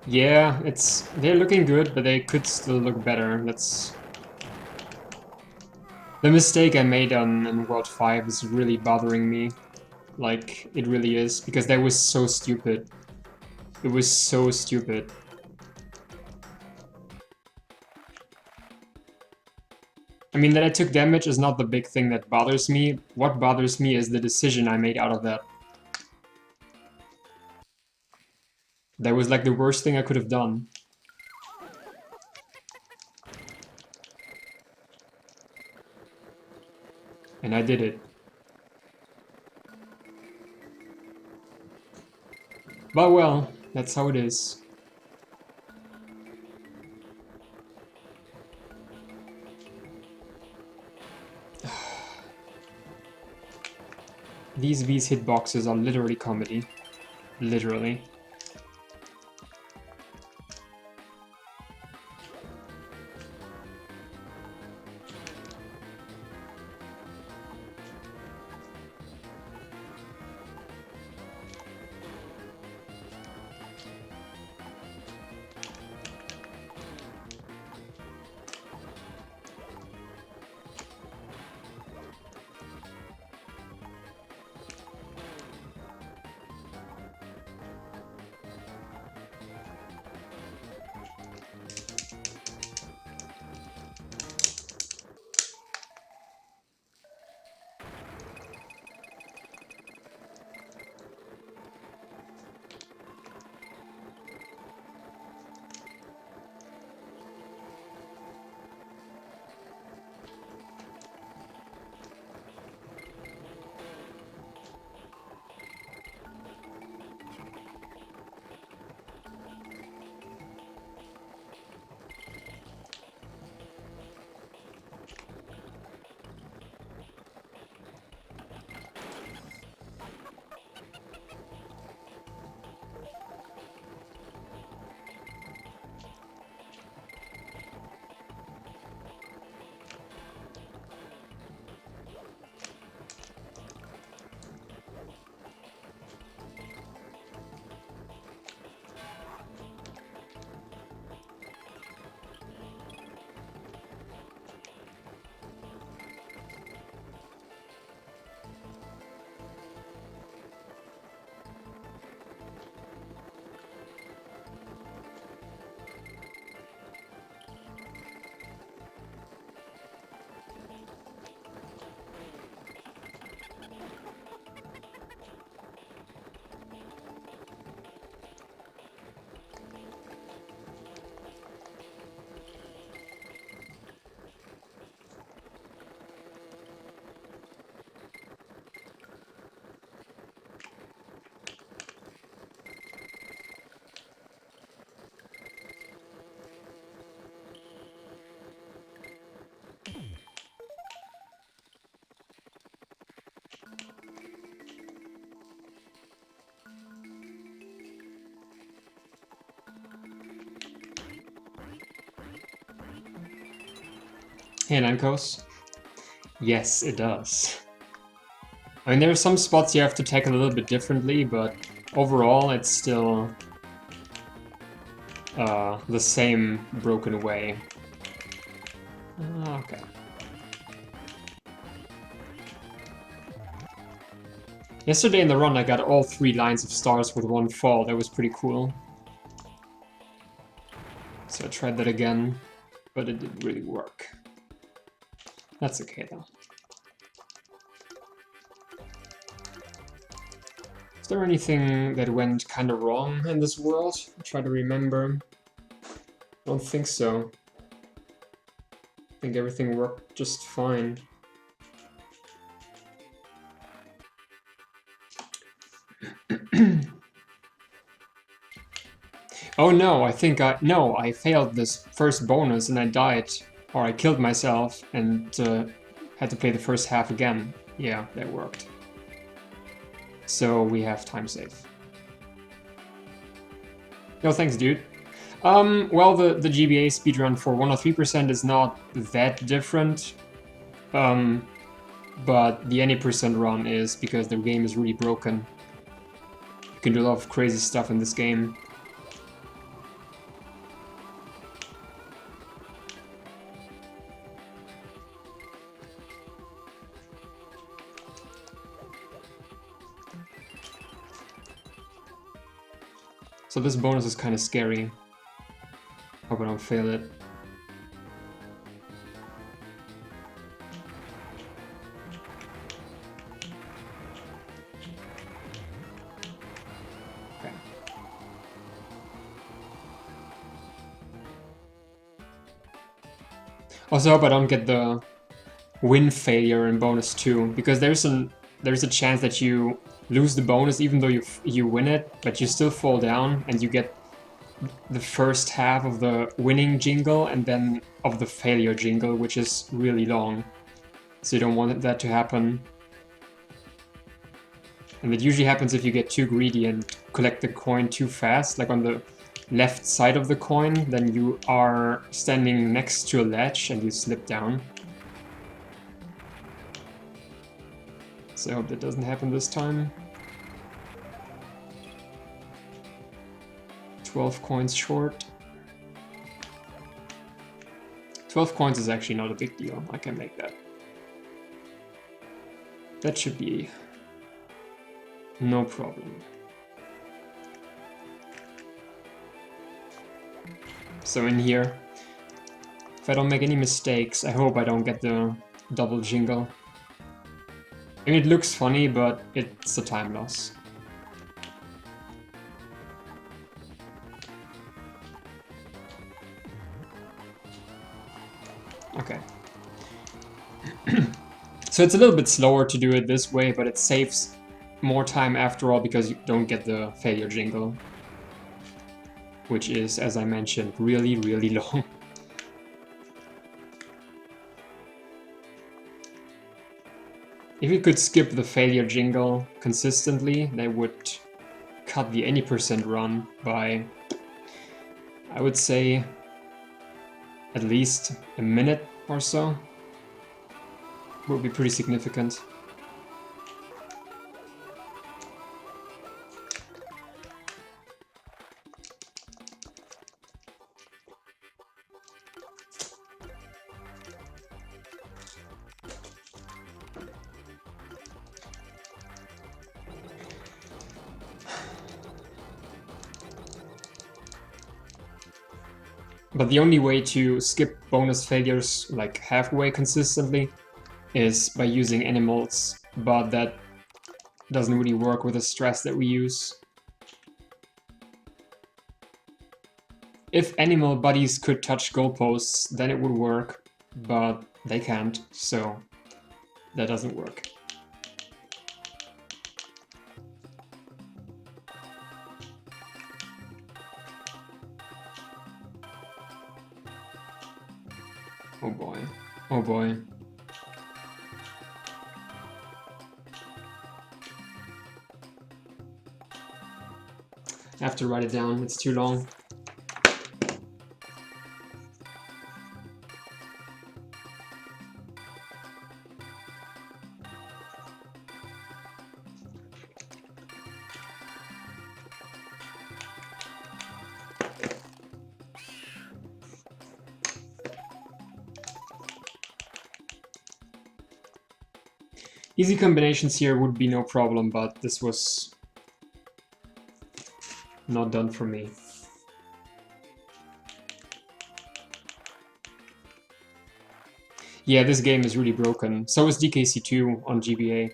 Yeah, they're looking good, but they could still look better. That's the mistake I made on World 5 is really bothering me. Like, it really is, because that was so stupid. It was so stupid. I mean, that I took damage is not the big thing that bothers me. What bothers me is the decision I made out of that. That was like the worst thing I could have done. And I did it. But well, that's how it is. These hitboxes are literally comedy. Literally. Hey, Nankos. Yes, it does. I mean, there are some spots you have to tackle a little bit differently, but overall it's still the same broken way. Okay. Yesterday in the run I got all 3 lines of stars with 1 fall. That was pretty cool. So I tried that again, but it didn't really work. That's okay though. Is there anything that went kind of wrong in this world? I try to remember. I don't think so. I think everything worked just fine. Oh no, I think I failed this first bonus and I died. Or I killed myself and had to play the first half again. Yeah, that worked. So we have time save. No thanks, dude. Well, the GBA speedrun for 103% is not that different. But the any percent run is because the game is really broken. You can do a lot of crazy stuff in this game. So this bonus is kind of scary. Hope I don't fail it. Okay. Also hope I don't get the win failure in bonus 2, because there's a chance that you lose the bonus even though you win it, but you still fall down and you get the first half of the winning jingle and then of the failure jingle, which is really long. So you don't want that to happen. And it usually happens if you get too greedy and collect the coin too fast, like on the left side of the coin, then you are standing next to a ledge and you slip down. So I hope that doesn't happen this time. 12 coins short. 12 coins is actually not a big deal. I can make that. That should be no problem. So in here, if I don't make any mistakes, I hope I don't get the double jingle. I mean, it looks funny, but it's a time loss. Okay. So it's a little bit slower to do it this way, but it saves more time after all because you don't get the failure jingle, which is, as I mentioned, really, really long. If you could skip the failure jingle consistently, that would cut the any percent run by, I would say, at least a minute or so. Would be pretty significant. But the only way to skip bonus failures like halfway consistently is by using animals, but that doesn't really work with the stress that we use. If animal buddies could touch goalposts, then it would work, but they can't, so that doesn't work. Oh boy. Oh boy. I have to write it down, it's too long. Easy combinations here would be no problem, but this was not done for me. Yeah, this game is really broken. So is DKC2 on GBA.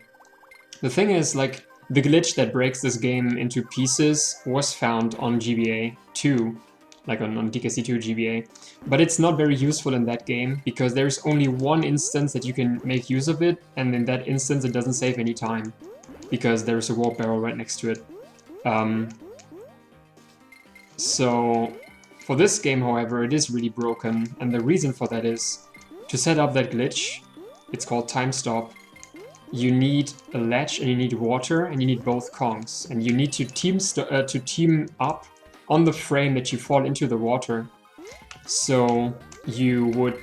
The thing is, like, the glitch that breaks this game into pieces was found on GBA 2, like on DKC2 GBA, but it's not very useful in that game because there's only one instance that you can make use of it, and in that instance it doesn't save any time because there's a warp barrel right next to it. So for this game, however, it is really broken, and the reason for that is to set up that glitch, it's called time stop. You need a ledge and you need water and you need both Kongs, and you need to team up on the frame that you fall into the water. So you would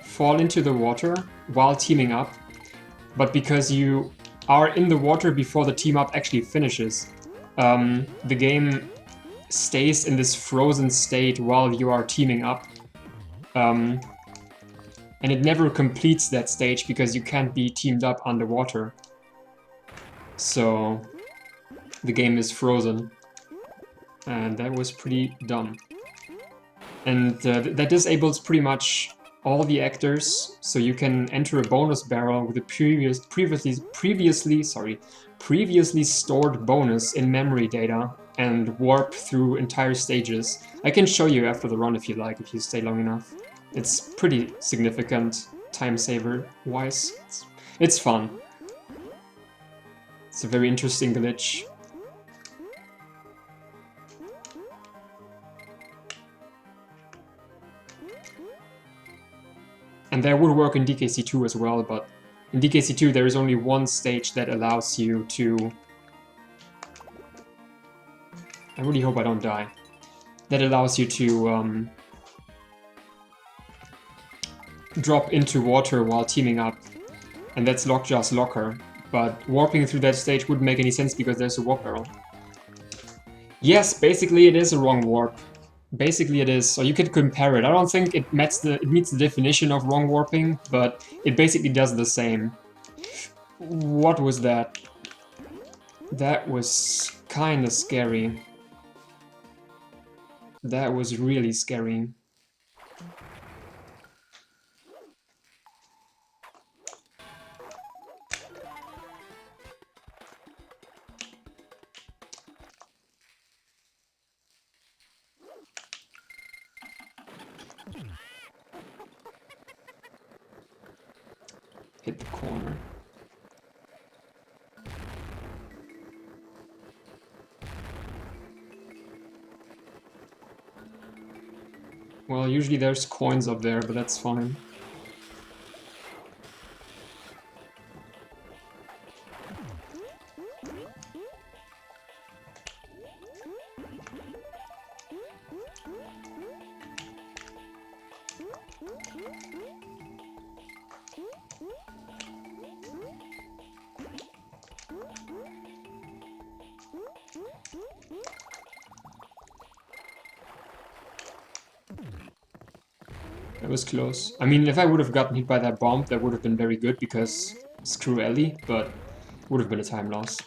fall into the water while teaming up, but because you are in the water before the team up actually finishes, the game stays in this frozen state while you are teaming up. And it never completes that stage because you can't be teamed up underwater. So the game is frozen. And that was pretty dumb. And that disables pretty much all the actors, so you can enter a bonus barrel with a previously stored bonus in memory data and warp through entire stages. I can show you after the run if you like, if you stay long enough. It's pretty significant time saver wise. It's fun. It's a very interesting glitch. And that would work in DKC2 as well, but in DKC2 there is only one stage that allows you to... I really hope I don't die. That allows you to drop into water while teaming up. And that's Lockjaw's Locker. But warping through that stage wouldn't make any sense because there's a warp barrel. Yes, basically it is a wrong warp. Basically it is, so you could compare it. I don't think it meets the definition of wrong warping, but it basically does the same. What was that? That was kinda scary. That was really scary. Hit the corner. Well, usually there's coins up there, but that's fine. That was close. I mean, if I would have gotten hit by that bomb, that would have been very good because screw Ellie, but it would have been a time loss.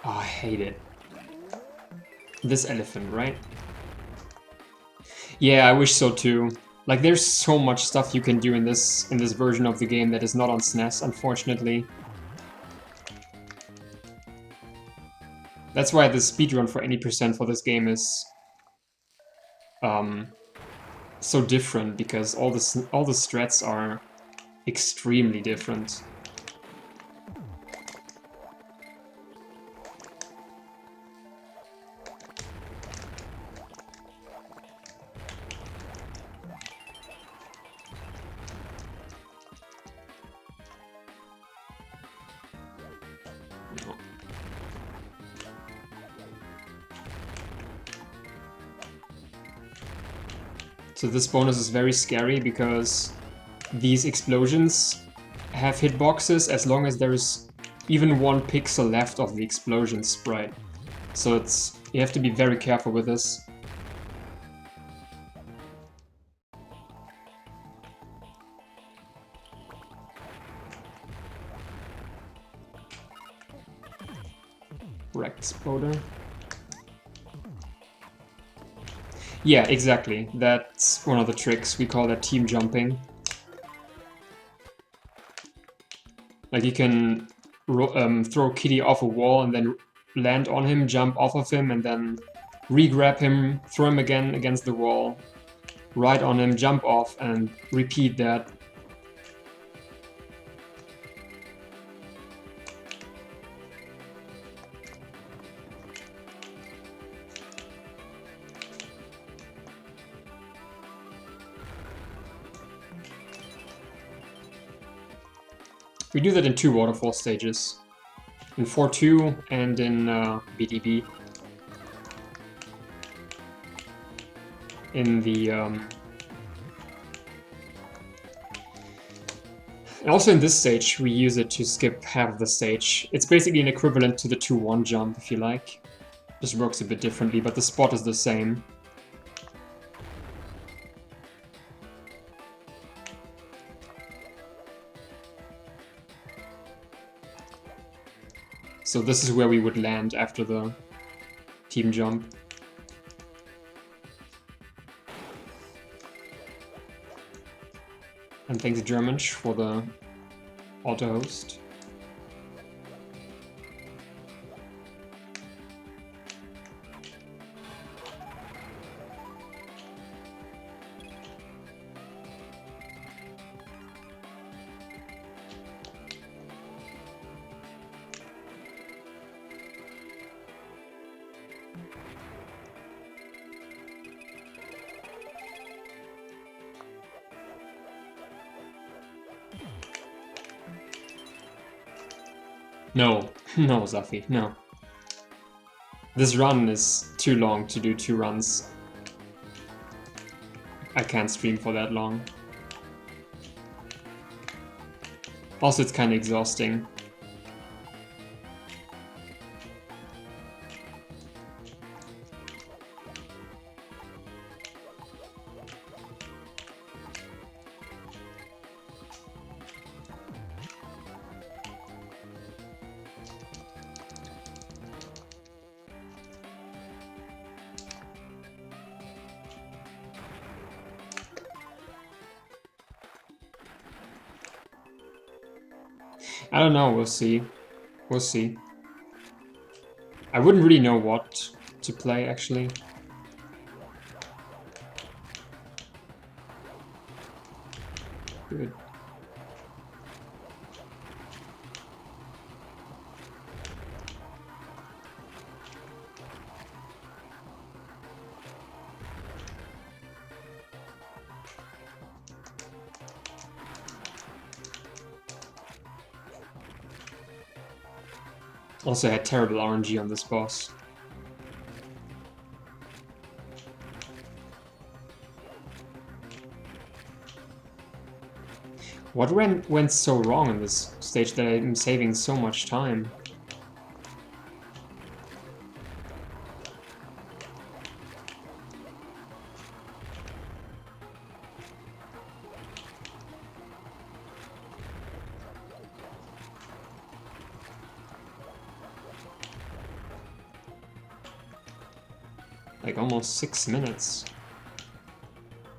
Oh, I hate it. This elephant, right? Yeah, I wish so too. Like, there's so much stuff you can do in this version of the game that is not on SNES, unfortunately. That's why the speedrun for any percent for this game is so different, because all the strats are extremely different. So this bonus is very scary because these explosions have hitboxes as long as there's even 1 pixel left of the explosion sprite. So you have to be very careful with this. Wrecked exploder. Yeah, exactly. That's one of the tricks. We call that team jumping. Like, you can throw Kitty off a wall and then land on him, jump off of him, and then re-grab him, throw him again against the wall, ride on him, jump off, and repeat that. We do that in 2 waterfall stages, in 4-2 and in BDB. In the... And also in this stage, we use it to skip half of the stage. It's basically an equivalent to the 2-1 jump, if you like. Just works a bit differently, but the spot is the same. So this is where we would land after the team jump. And thanks Germansch for the auto-host. No, no, Zafi, no. This run is too long to do 2 runs. I can't stream for that long. Also, it's kind of exhausting. I don't know, we'll see. We'll see. I wouldn't really know what to play, actually. Good. Also had terrible RNG on this boss. What went so wrong in this stage that I'm saving so much time? Like almost 6 minutes.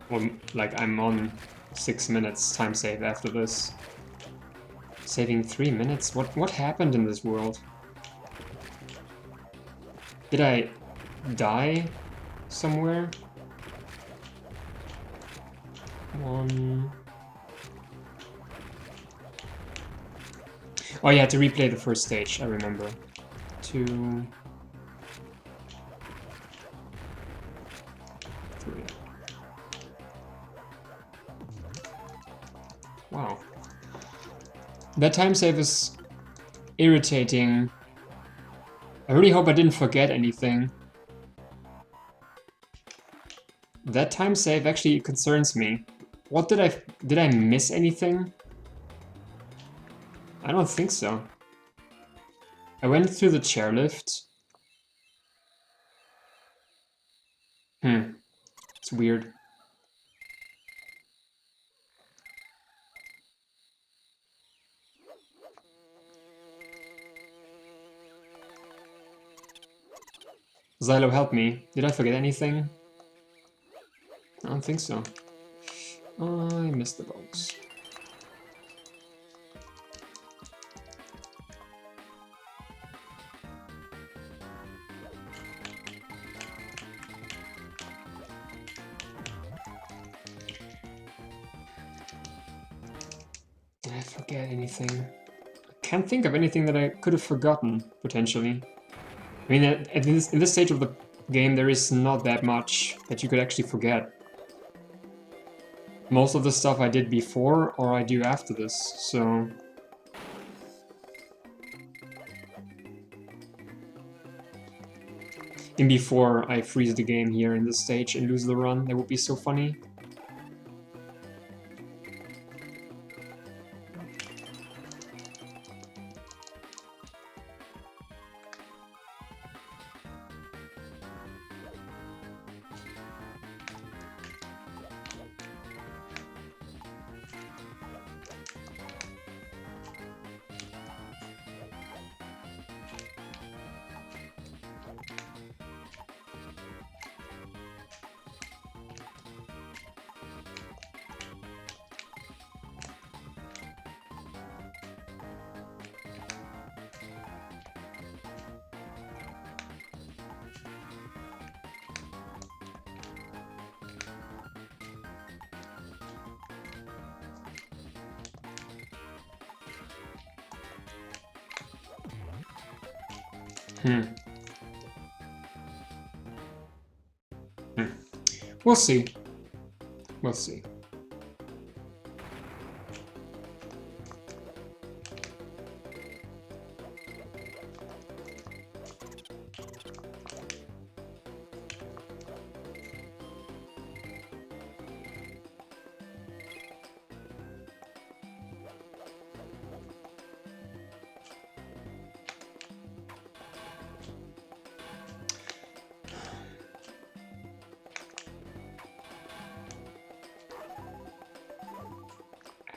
Well, like I'm on 6 minutes time save after this. Saving 3 minutes? What happened in this world? Did I die somewhere? One. Oh yeah, to replay the first stage, I remember. 2. 3. Wow. That time save is irritating. I really hope I didn't forget anything. That time save actually concerns me. What did I miss anything? I don't think so. I went through the chairlift. It's weird. Xylo, help me. Did I forget anything? I don't think so. I missed the box. Did I forget anything? I can't think of anything that I could have forgotten, potentially. I mean, in this stage of the game, there is not that much that you could actually forget. Most of the stuff I did before or I do after this, so... In before I freeze the game here in this stage and lose the run, that would be so funny. We'll see. We'll see.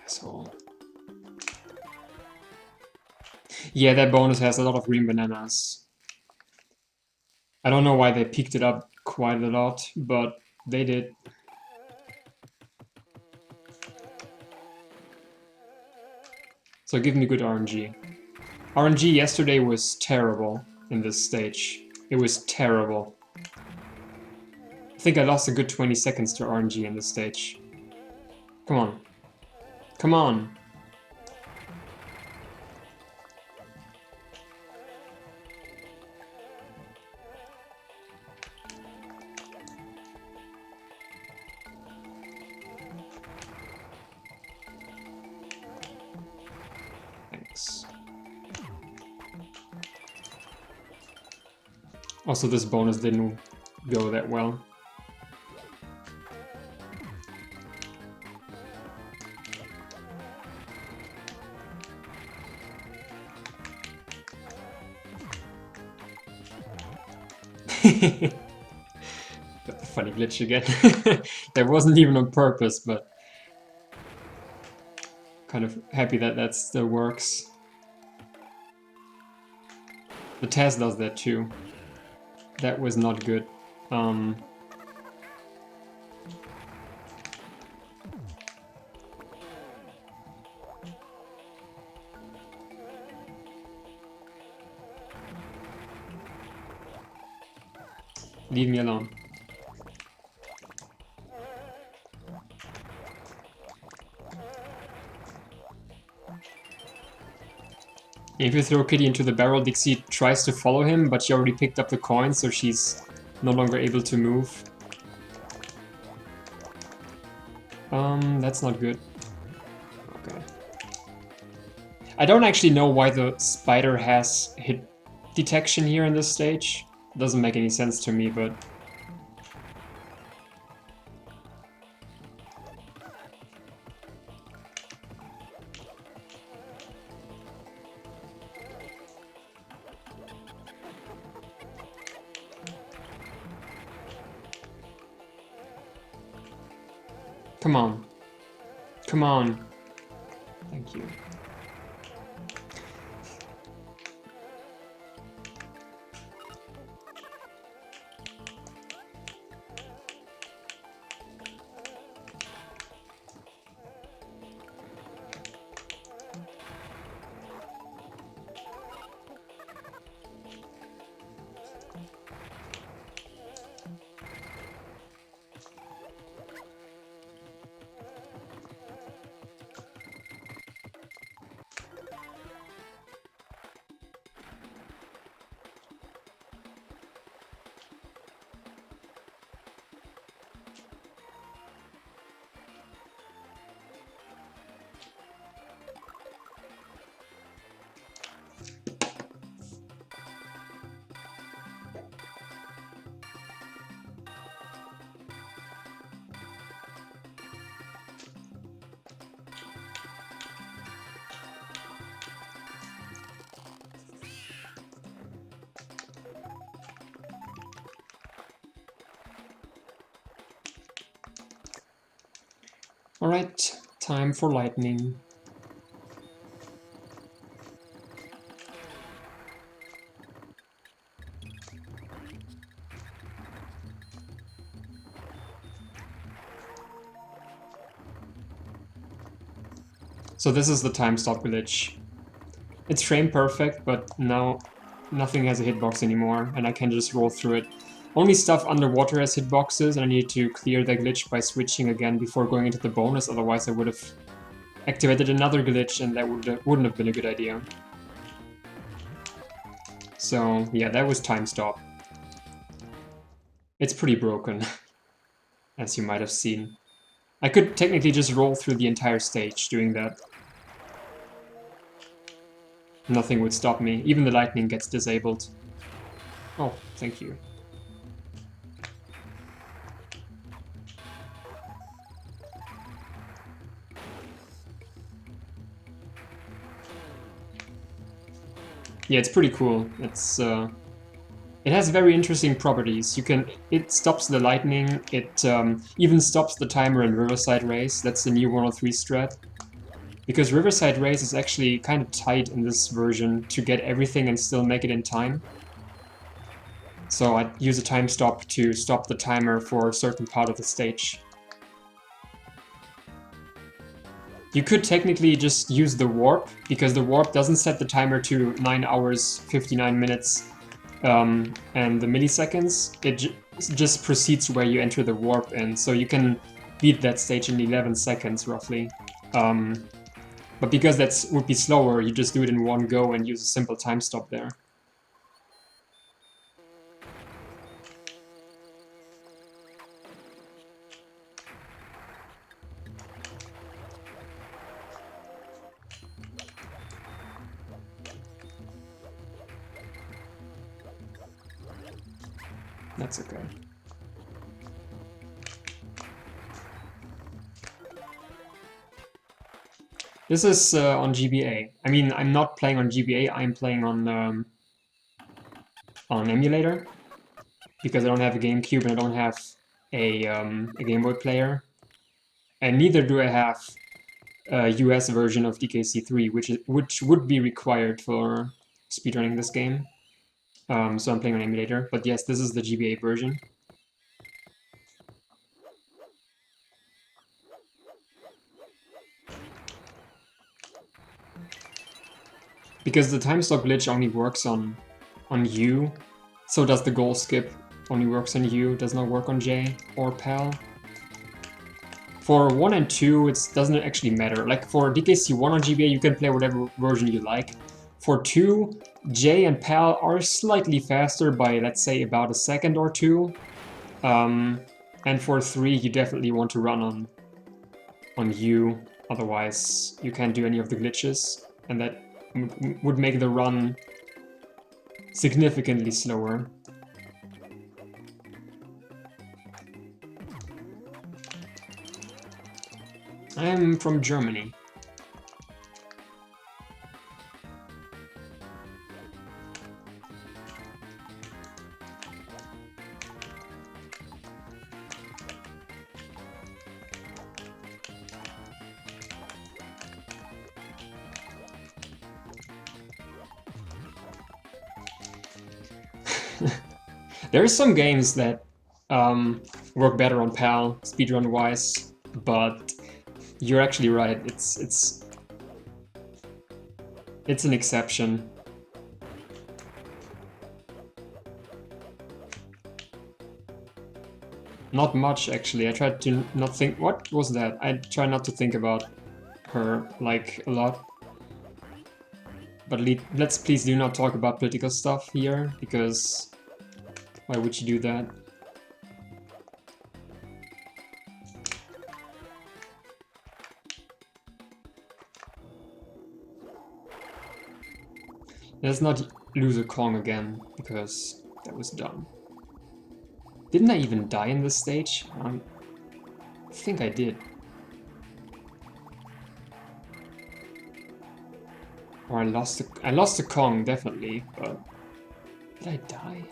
Asshole. Yeah, that bonus has a lot of green bananas. I don't know why they picked it up quite a lot, but they did. So give me good RNG. RNG yesterday was terrible in this stage. It was terrible. I think I lost a good 20 seconds to RNG in this stage. Come on. Come on. Thanks. Also, this bonus didn't go that well. Got the funny glitch again. That wasn't even on purpose, but kind of happy that that still works. The Taz does that too. That was not good. Leave me alone. If you throw Kitty into the barrel, Dixie tries to follow him, but she already picked up the coin, so she's no longer able to move. That's not good. Okay. I don't actually know why the spider has hit detection here in this stage. Doesn't make any sense to me, but... Come on. Come on. Thank you. Alright, time for lightning. So this is the time stop glitch. It's frame perfect, but now nothing has a hitbox anymore, and I can just roll through it. Only stuff underwater has hitboxes, and I need to clear that glitch by switching again before going into the bonus, otherwise I would have activated another glitch, and that wouldn't have been a good idea. So yeah, that was time stop. It's pretty broken, as you might have seen. I could technically just roll through the entire stage doing that. Nothing would stop me. Even the lightning gets disabled. Oh, thank you. Yeah, it's pretty cool. It's it has very interesting properties. It stops the lightning. It even stops the timer in Riverside Race. That's the new 103 strat. Because Riverside Race is actually kind of tight in this version to get everything and still make it in time. So I use a time stop to stop the timer for a certain part of the stage. You could technically just use the warp, because the warp doesn't set the timer to 9 hours, 59 minutes, and the milliseconds. It just proceeds where you enter the warp in, so you can beat that stage in 11 seconds, roughly. But because that would be slower, you just do it in one go and use a simple time stop there. That's okay. This is on GBA. I mean, I'm not playing on GBA, I'm playing on emulator, because I don't have a GameCube and I don't have a Game Boy player. And neither do I have a US version of DKC3, which would be required for speedrunning this game. So I'm playing on emulator, but yes, this is the GBA version. Because the time stop glitch only works on U, so does the goal skip. Only works on U, does not work on J or PAL. For 1 and 2, it doesn't actually matter. Like for DKC1 on GBA, you can play whatever version you like. For 2, J and PAL are slightly faster by, let's say, about a second or two. And for 3, you definitely want to run on U, otherwise you can't do any of the glitches, and that would make the run significantly slower. I'm from Germany. There are some games that work better on PAL, speedrun-wise, but you're actually right. It's an exception. Not much, actually. I tried to not think... What was that? I try not to think about her, like, a lot. But let's please do not talk about political stuff here, because... Why would you do that? Let's not lose a Kong again, because that was dumb. Didn't I even die in this stage? I think I did. Or I lost the Kong, definitely, but... Did I die?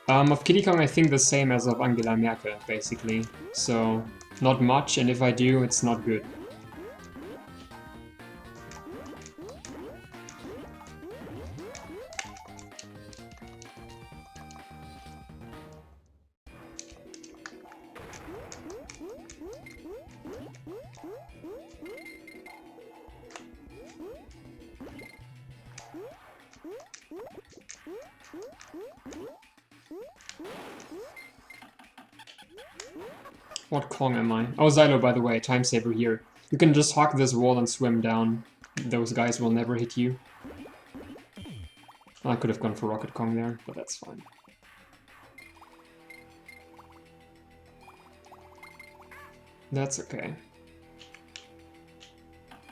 Of Kiddy Kong, I think the same as of Angela Merkel, basically. So, not much, and if I do, it's not good. What Kong am I? Oh, Xylo, by the way, time saver here. You can just hug this wall and swim down. Those guys will never hit you. I could have gone for Rocket Kong there, but that's fine. That's okay.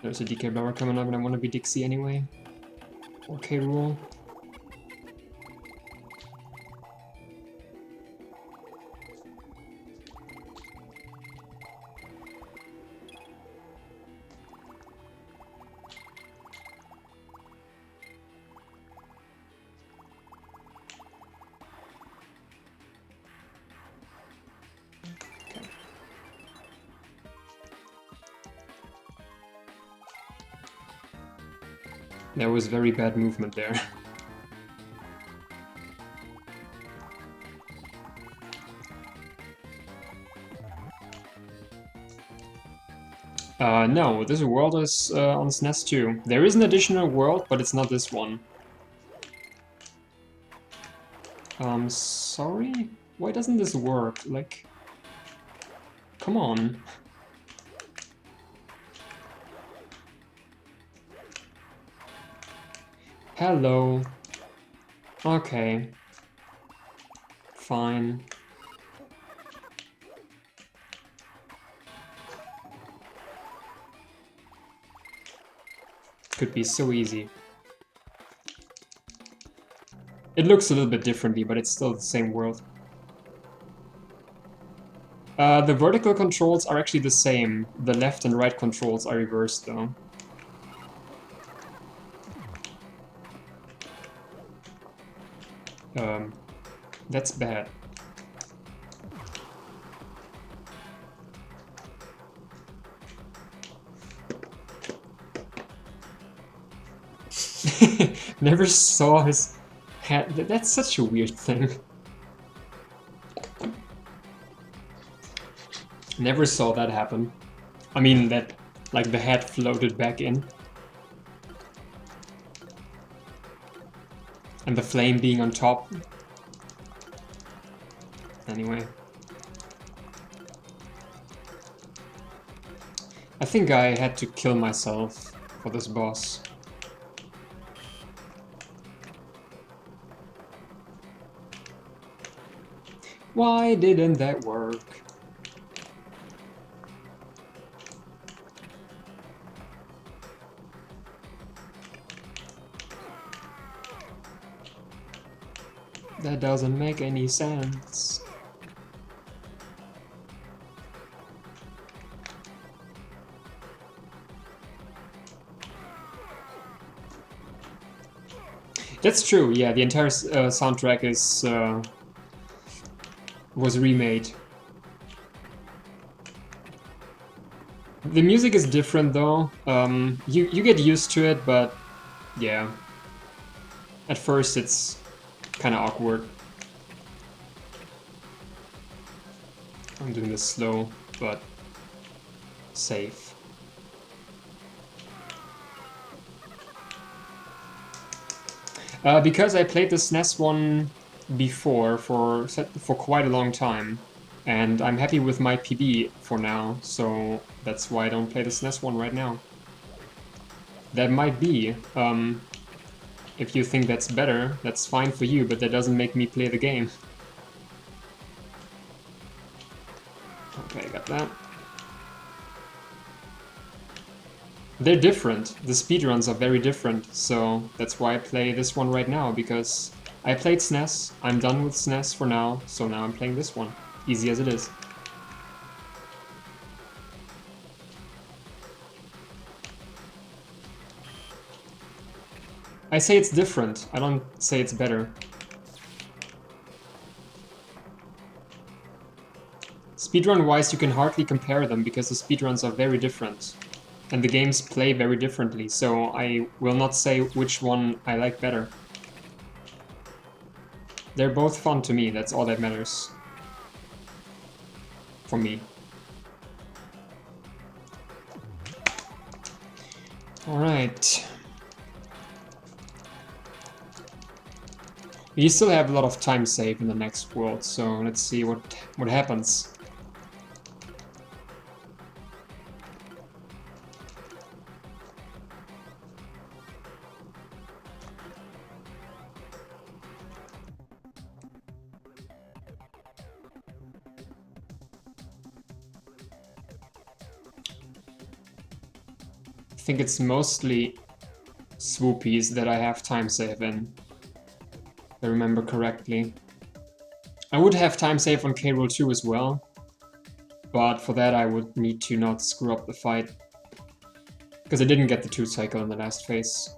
There's a DK blower coming up and I want to be Dixie anyway. Okay, rule. There was very bad movement there. No, this world is on SNES too. There is an additional world, but it's not this one. Sorry? Why doesn't this work? Like, come on. Hello. Okay. Fine. Could be so easy. It looks a little bit differently, but it's still the same world. The vertical controls are actually the same. The left and right controls are reversed though. That's bad. Never saw his hat. That's such a weird thing. Never saw that happen. I mean, that, like, the head floated back in. And the flame being on top. Anyway. I think I had to kill myself for this boss. Why didn't that work? That doesn't make any sense. That's true, yeah, the entire soundtrack is was remade. The music is different though. You get used to it, but yeah. At first it's kind of awkward. I'm doing this slow, but safe. Because I played the SNES one before for quite a long time, and I'm happy with my PB for now, so that's why I don't play the SNES one right now. That might be. If you think that's better, that's fine for you, but that doesn't make me play the game. Okay, got that. They're different. The speedruns are very different, so that's why I play this one right now, because I played SNES, I'm done with SNES for now, so now I'm playing this one. Easy as it is. I say it's different, I don't say it's better. Speedrun-wise, you can hardly compare them because the speedruns are very different. And the games play very differently, so I will not say which one I like better. They're both fun to me, that's all that matters. For me. Alright. We still have a lot of time save in the next world, so let's see what happens. I think it's mostly swoopies that I have time save in. If I remember correctly. I would have time save on K-Rool 2 as well, but for that I would need to not screw up the fight. Because I didn't get the 2 cycle in the last phase.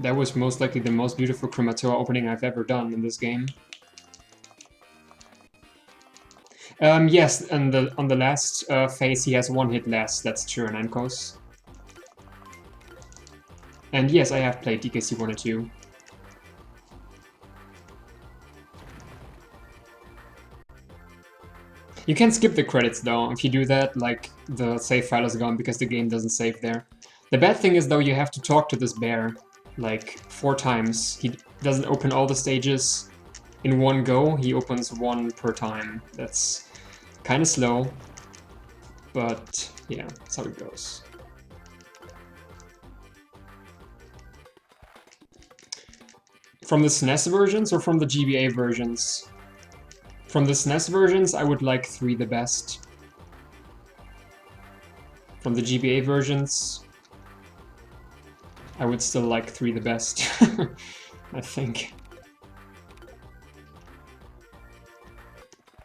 That was most likely the most beautiful Crematoa opening I've ever done in this game. Yes, and on the last phase he has one hit less, that's true in Ankos. And yes, I have played DKC 1 and 2. You can skip the credits though. If you do that, like, the save file is gone because the game doesn't save there. The bad thing is though, you have to talk to this bear like 4 times. He doesn't open all the stages in one go, he opens one per time. That's kind of slow, but yeah, that's how it goes. From the SNES versions or from the GBA versions? From the SNES versions, I would like 3 the best. From the GBA versions, I would still like 3 the best, I think.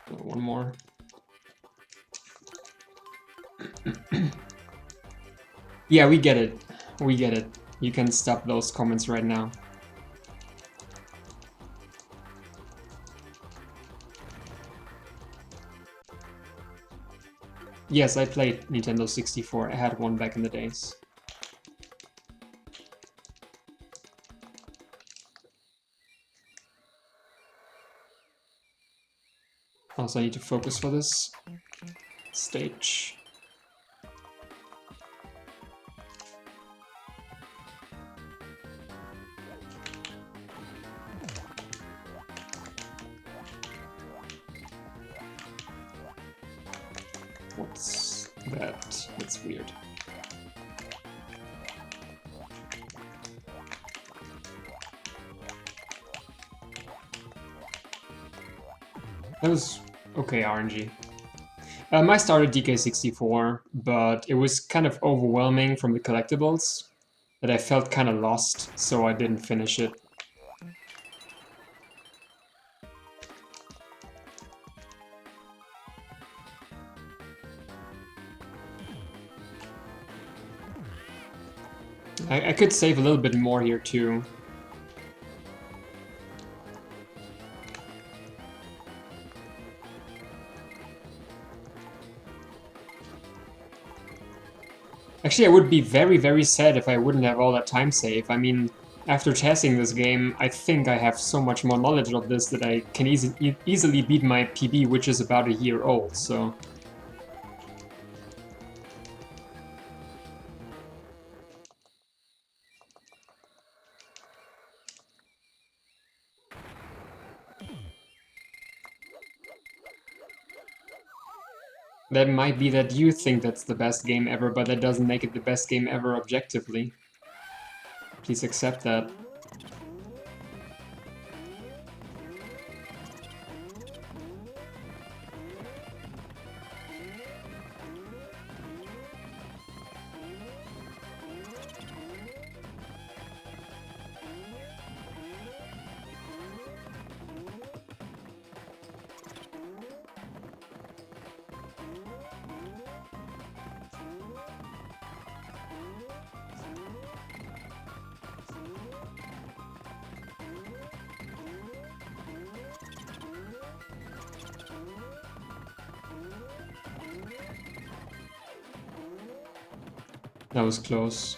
One more. Yeah, we get it. We get it. You can stop those comments right now. Yes, I played Nintendo 64. I had one back in the days. Also, I need to focus for this stage. What's that? That's weird. That was okay RNG. I started DK64, but it was kind of overwhelming from the collectibles that I felt kind of lost, so I didn't finish it. I could save a little bit more here too. Actually, I would be very, very sad if I wouldn't have all that time save. I mean, after testing this game, I think I have so much more knowledge of this that I can easily beat my PB, which is about a year old, so... That might be that you think that's the best game ever, but that doesn't make it the best game ever objectively. Please accept that. That was close,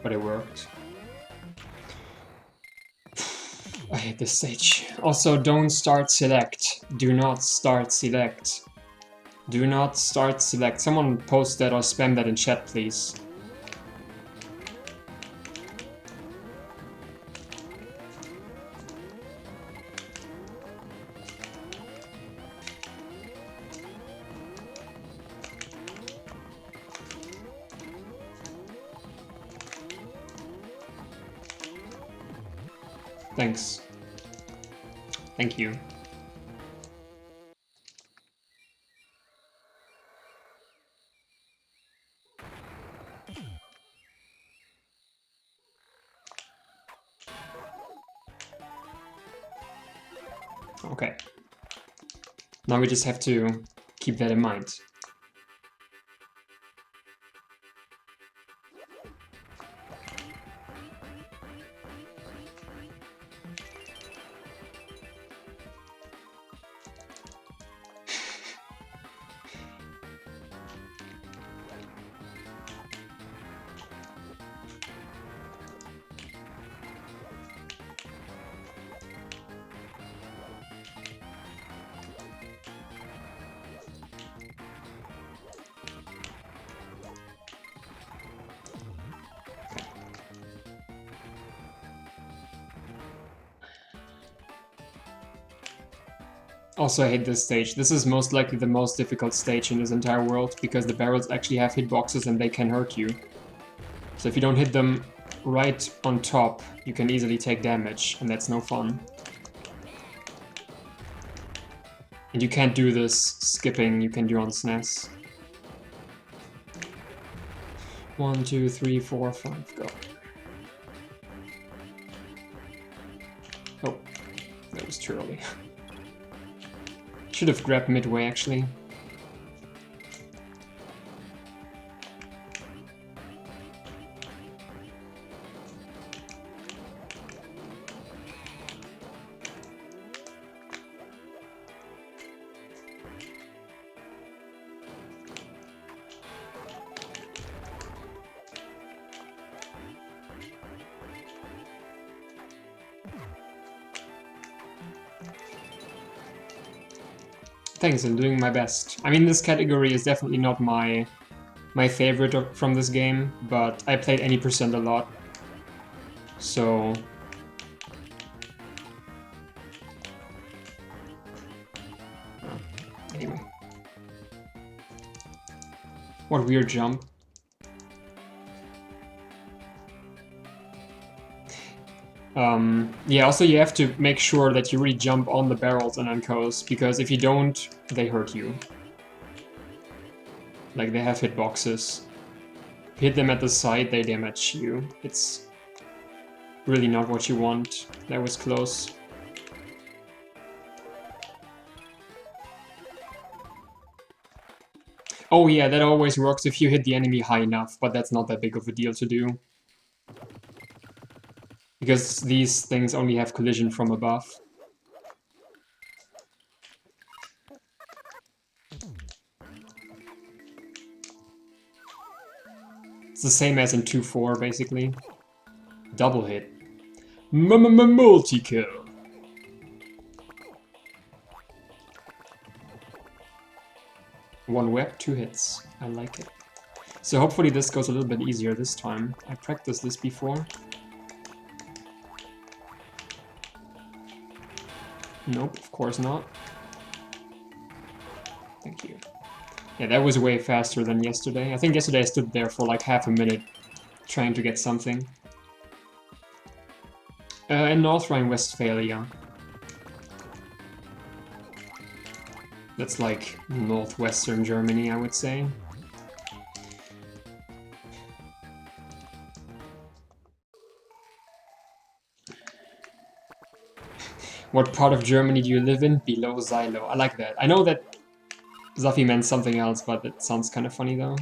but it worked. I hate this stage. Also, don't start select. Do not start select. Do not start select. Someone post that or spam that in chat, please. Thanks. Thank you. Okay. Now we just have to keep that in mind. Also, I hate this stage. This is most likely the most difficult stage in this entire world, because the barrels actually have hitboxes and they can hurt you. So if you don't hit them right on top, you can easily take damage, and that's no fun. And you can't do this skipping you can do on SNES. 1, 2, 3, 4, 5, go. Oh, that was too early. Should have grabbed midway, actually. Thanks, I'm doing my best. I mean, this category is definitely not my favorite from this game, but I played any percent a lot. So... anyway. What weird jump. Yeah, also you have to make sure that you really jump on the barrels and uncos, because if you don't, they hurt you. Like, they have hitboxes. If you hit them at the side, they damage you. It's really not what you want. That was close. Oh yeah, that always works if you hit the enemy high enough, but that's not that big of a deal to do. Because these things only have collision from above. It's the same as in 2-4, basically. Double hit. Multi-kill. One web, 2 hits. I like it. So hopefully this goes a little bit easier this time. I practiced this before. Nope, of course not. Thank you. Yeah, that was way faster than yesterday. I think yesterday I stood there for like half a minute trying to get something. In North Rhine-Westphalia. That's like northwestern Germany, I would say. What part of Germany do you live in? Below Silo. I like that. I know that Zafi meant something else, but it sounds kind of funny though.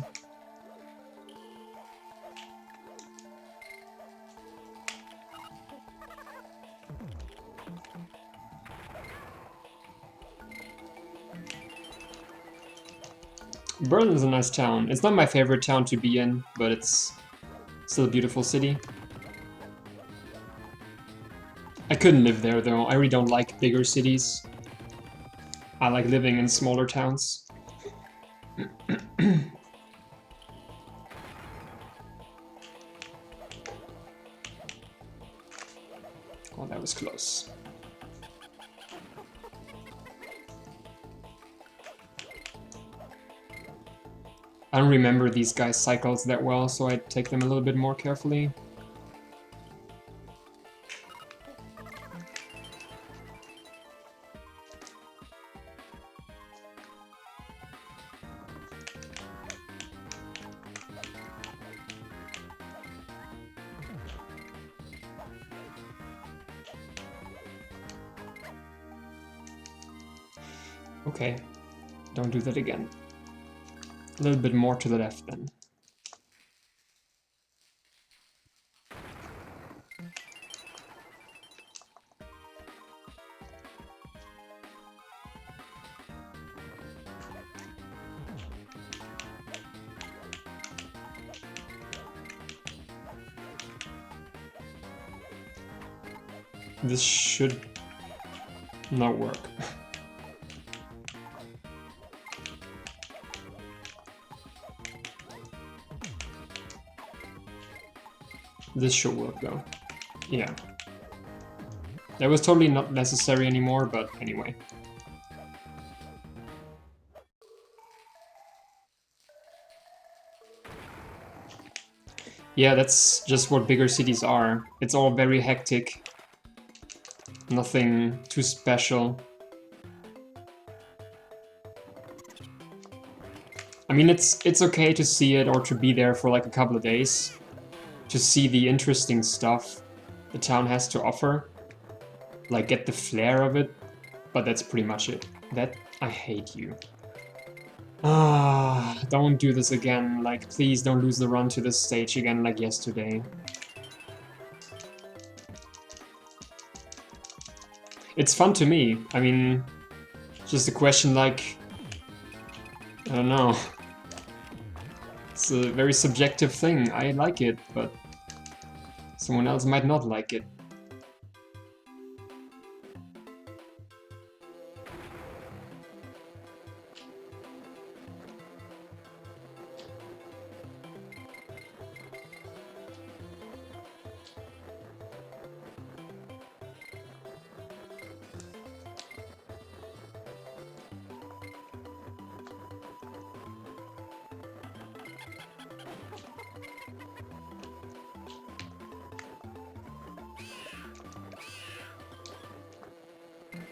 Berlin is a nice town. It's not my favorite town to be in, but it's still a beautiful city. I couldn't live there though. I really don't like bigger cities. I like living in smaller towns. Oh, that was close. I don't remember these guys' cycles that well, so I take them a little bit more carefully. Okay, don't do that again. A little bit more to the left then. This should not work. This should work though. Yeah. That was totally not necessary anymore, but anyway. Yeah, that's just what bigger cities are. It's all very hectic. Nothing too special. I mean, it's okay to see it or to be there for like a couple of days. To see the interesting stuff the town has to offer. Like, get the flair of it. But that's pretty much it. I hate you. Ah, don't do this again. Like, please don't lose the run to this stage again like yesterday. It's fun to me. I mean, just a question like... I don't know. It's a very subjective thing. I like it, but someone else might not like it.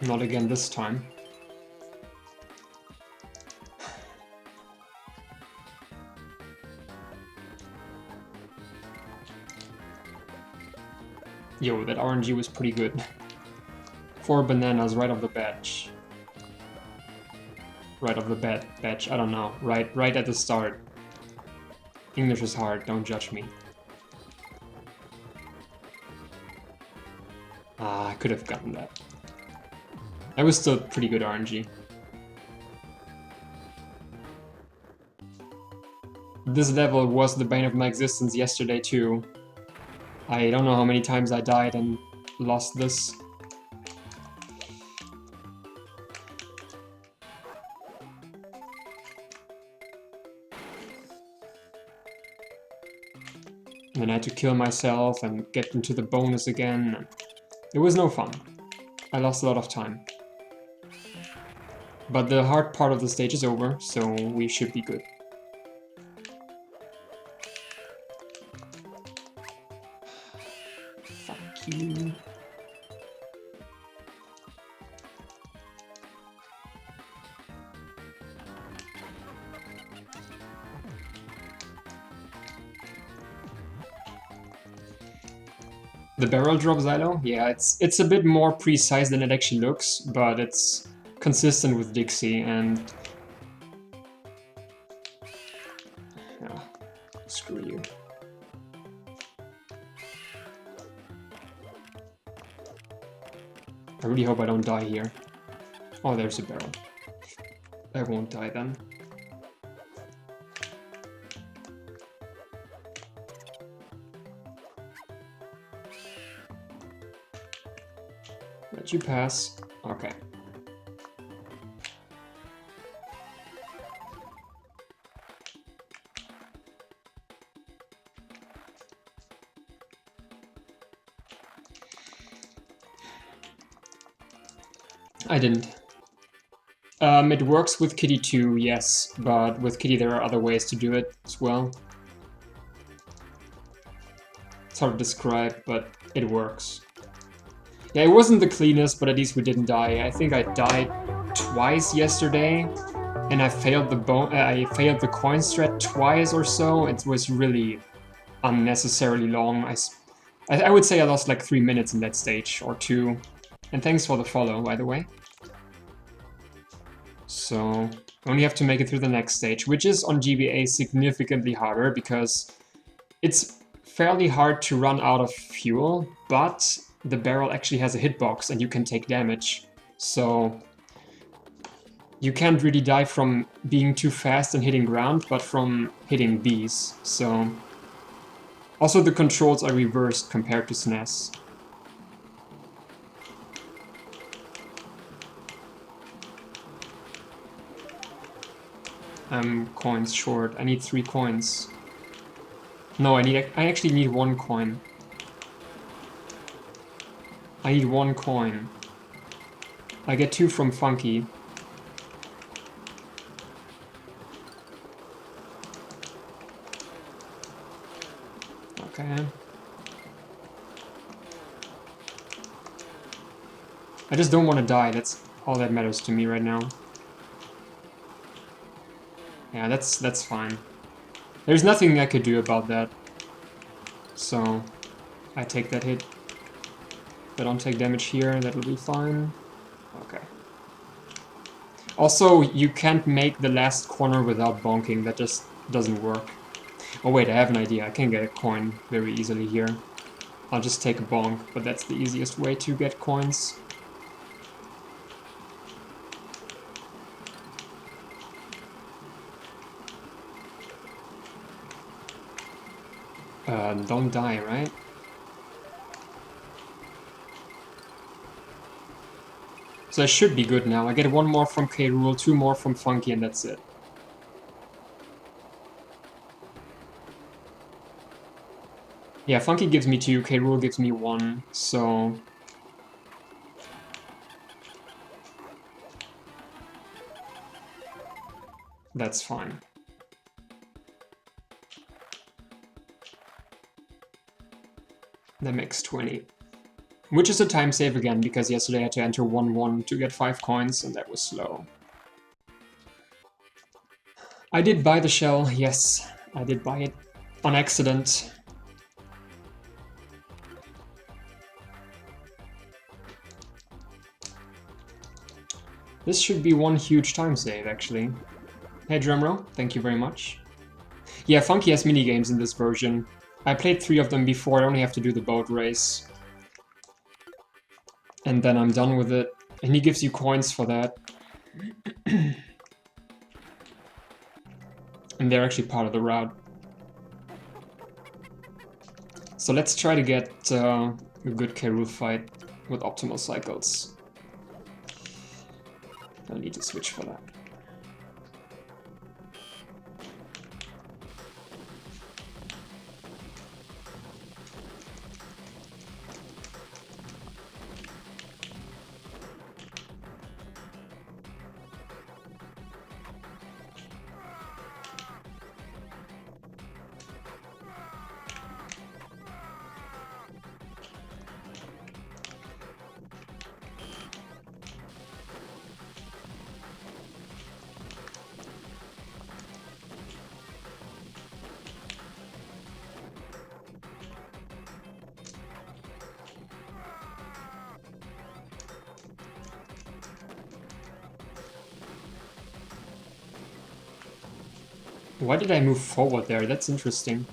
Not again this time. Yo, that RNG was pretty good. 4 bananas right off the batch. Right off the batch, I don't know. Right at the start. English is hard, don't judge me. Ah, I could have gotten that. That was still pretty good RNG. This level was the bane of my existence yesterday too. I don't know how many times I died and lost this. And then I had to kill myself and get into the bonus again. It was no fun. I lost a lot of time. But the hard part of the stage is over, so we should be good. Fuck you. The barrel drop Xylo? Yeah, it's a bit more precise than it actually looks, but it's consistent with Dixie and... yeah, screw you. I really hope I don't die here. Oh, there's a barrel. I won't die then. Let you pass. Okay. I didn't. It works with Kitty too, yes, but with Kitty there are other ways to do it as well. It's hard to describe, but it works. Yeah, it wasn't the cleanest, but at least we didn't die. I think I died twice yesterday, and I failed the coin strat twice or so. It was really unnecessarily long. I would say I lost like 3 minutes in that stage, or 2. And thanks for the follow, by the way. So, I only have to make it through the next stage, which is on GBA significantly harder, because it's fairly hard to run out of fuel, but the barrel actually has a hitbox and you can take damage. So, you can't really die from being too fast and hitting ground, but from hitting bees. So, also the controls are reversed compared to SNES. I'm coins short. I need 3 coins. No, I actually need 1 coin. I need 1 coin. I get 2 from Funky. Okay. I just don't want to die, that's all that matters to me right now. Yeah, that's fine. There's nothing I could do about that. So, I take that hit. If I don't take damage here, that'll be fine. Okay. Also, you can't make the last corner without bonking, that just doesn't work. Oh wait, I have an idea, I can get a coin very easily here. I'll just take a bonk, but that's the easiest way to get coins. Don't die, right? So I should be good now. I get one more from K. Rool, two more from Funky, and that's it. Yeah, Funky gives me 2, K. Rool gives me 1, so... that's fine. That makes 20. Which is a time save again, because yesterday I had to enter 1-1 to get 5 coins, and that was slow. I did buy the shell, yes. I did buy it on accident. This should be one huge time save, actually. Hey Drumroll, thank you very much. Yeah, Funky has minigames in this version. I played 3 of them before, I only have to do the boat race. And then I'm done with it. And he gives you coins for that. And they're actually part of the route. So let's try to get a good K. Rool fight with optimal cycles. I'll need to switch for that. Why did I move forward there? That's interesting.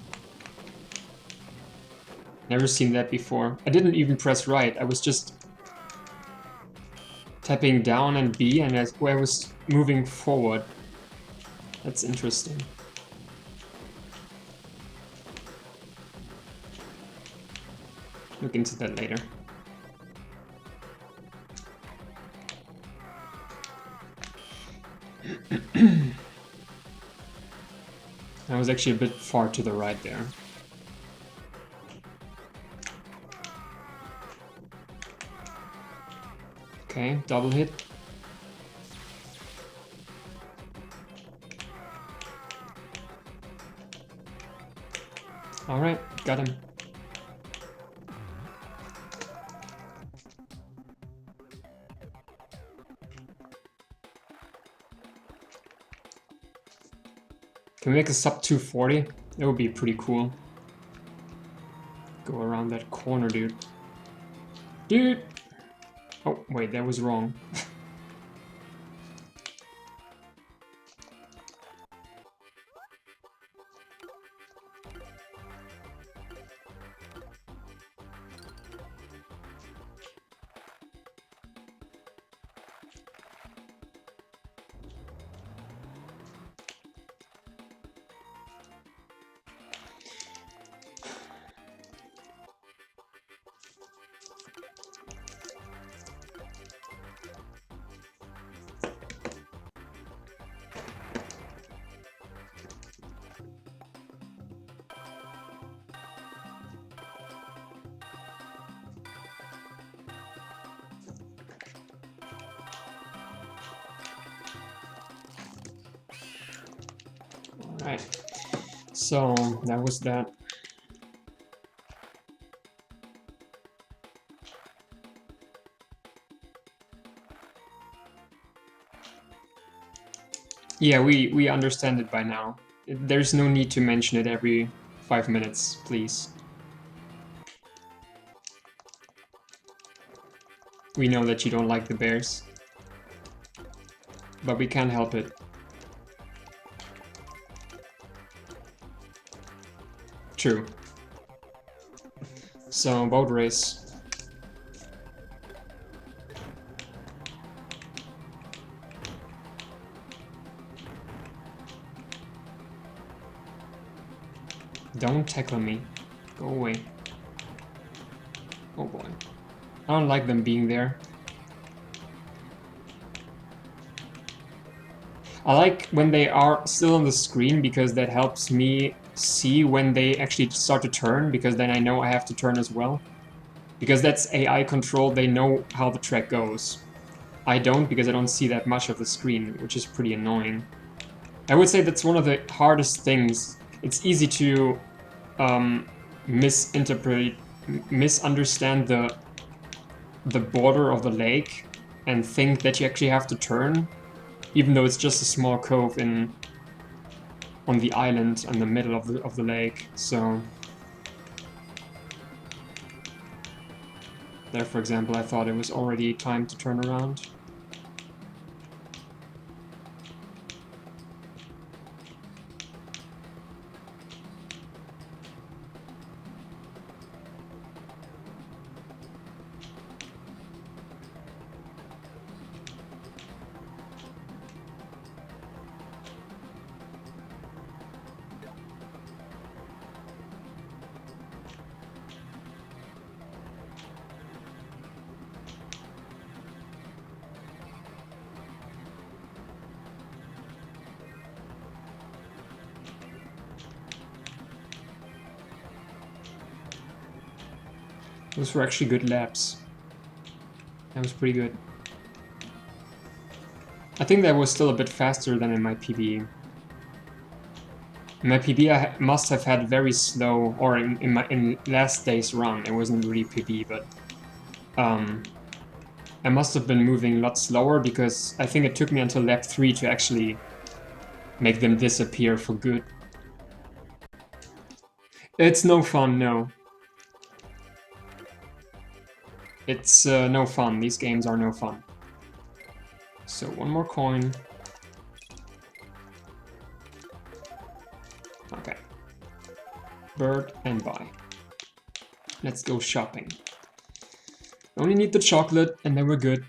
Never seen that before. I didn't even press right. I was just tapping down and B, and I was moving forward. That's interesting. Look into that later. I was actually a bit far to the right there. Okay, double hit. Alright, got him. Can we make a sub 240? That would be pretty cool. Go around that corner, dude. Dude! Oh, wait, that was wrong. Alright, so that was that. Yeah, we understand it by now. There's no need to mention it every 5 minutes, please. We know that you don't like the bears. But we can't help it. True. So, boat race. Don't tackle me. Go away. Oh boy. I don't like them being there. I like when they are still on the screen because that helps me see when they actually start to turn, because then I know I have to turn as well. Because that's AI controlled, they know how the track goes. I don't, because I don't see that much of the screen, which is pretty annoying. I would say that's one of the hardest things. It's easy to misunderstand the border of the lake and think that you actually have to turn, even though it's just a small cove on the island in the middle of the lake. So there, for example, I thought it was already time to turn around. Those were actually good laps. That was pretty good. I think that was still a bit faster than in my PB. In my PB I must have had very slow, or in last day's run, it wasn't really PB, but I must have been moving a lot slower because I think it took me until lap 3 to actually make them disappear for good. It's no fun, no. It's no fun. These games are no fun. So, one more coin. Okay. Bird and buy. Let's go shopping. Only need the chocolate and then we're good.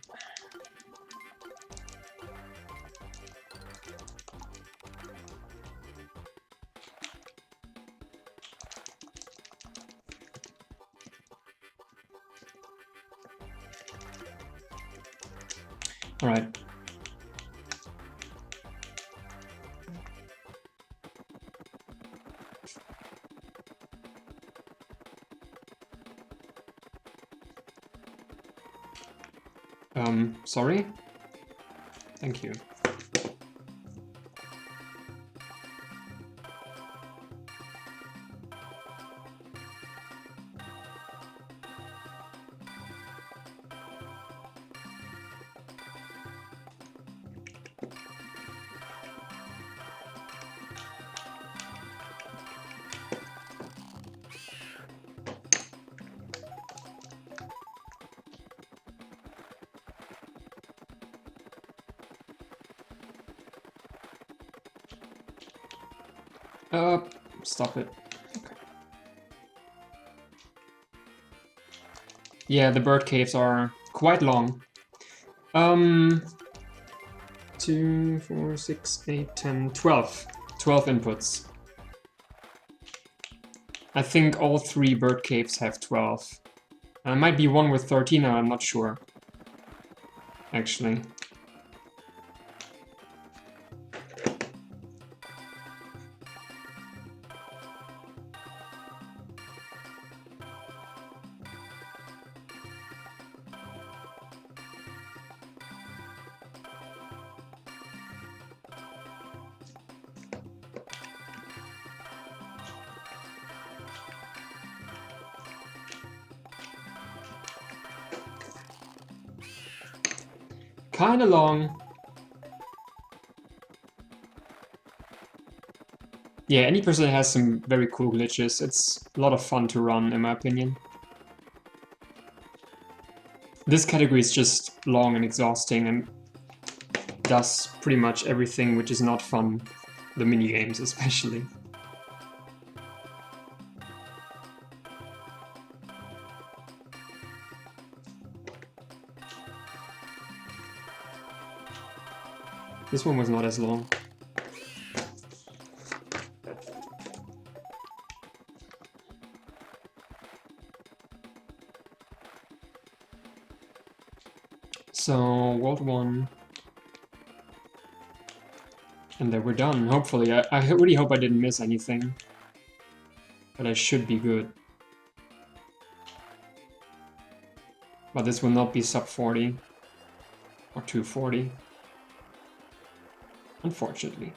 Alright. Sorry? Thank you. Stop it. Okay. Yeah, the bird caves are quite long. 2, 4, 6, 8, 10, 12. 12 inputs. I think all 3 bird caves have 12. There might be one with 13, I'm not sure. Actually. Kinda long. Yeah, any person has some very cool glitches. It's a lot of fun to run, in my opinion. This category is just long and exhausting and does pretty much everything which is not fun, the minigames especially. This one was not as long. So, World 1. And then we're done, hopefully. I really hope I didn't miss anything. But I should be good. But this will not be sub 40. Or 240. Unfortunately.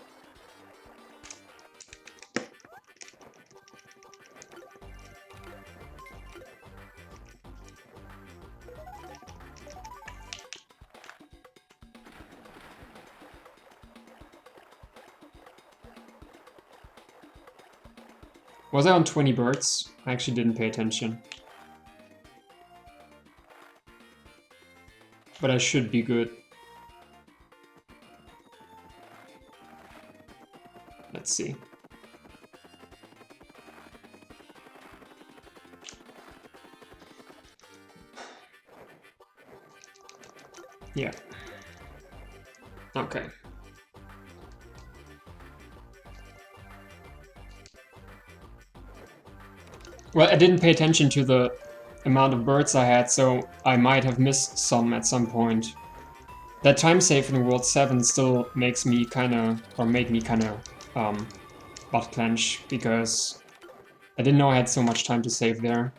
Was I on 20 birds? I actually didn't pay attention. But I should be good. Let's see. Yeah. Okay. Well, I didn't pay attention to the amount of birds I had, so I might have missed some at some point. That time save in World 7 still makes me kinda, or made me kinda, butt clench, because I didn't know I had so much time to save there.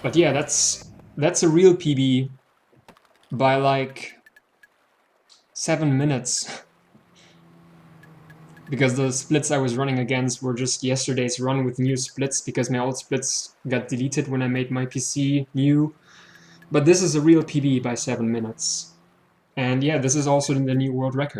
But yeah, that's a real PB by like 7 minutes. Because the splits I was running against were just yesterday's run with new splits, because my old splits got deleted when I made my PC new. But this is a real PB by 7 minutes. And yeah, this is also the new world record.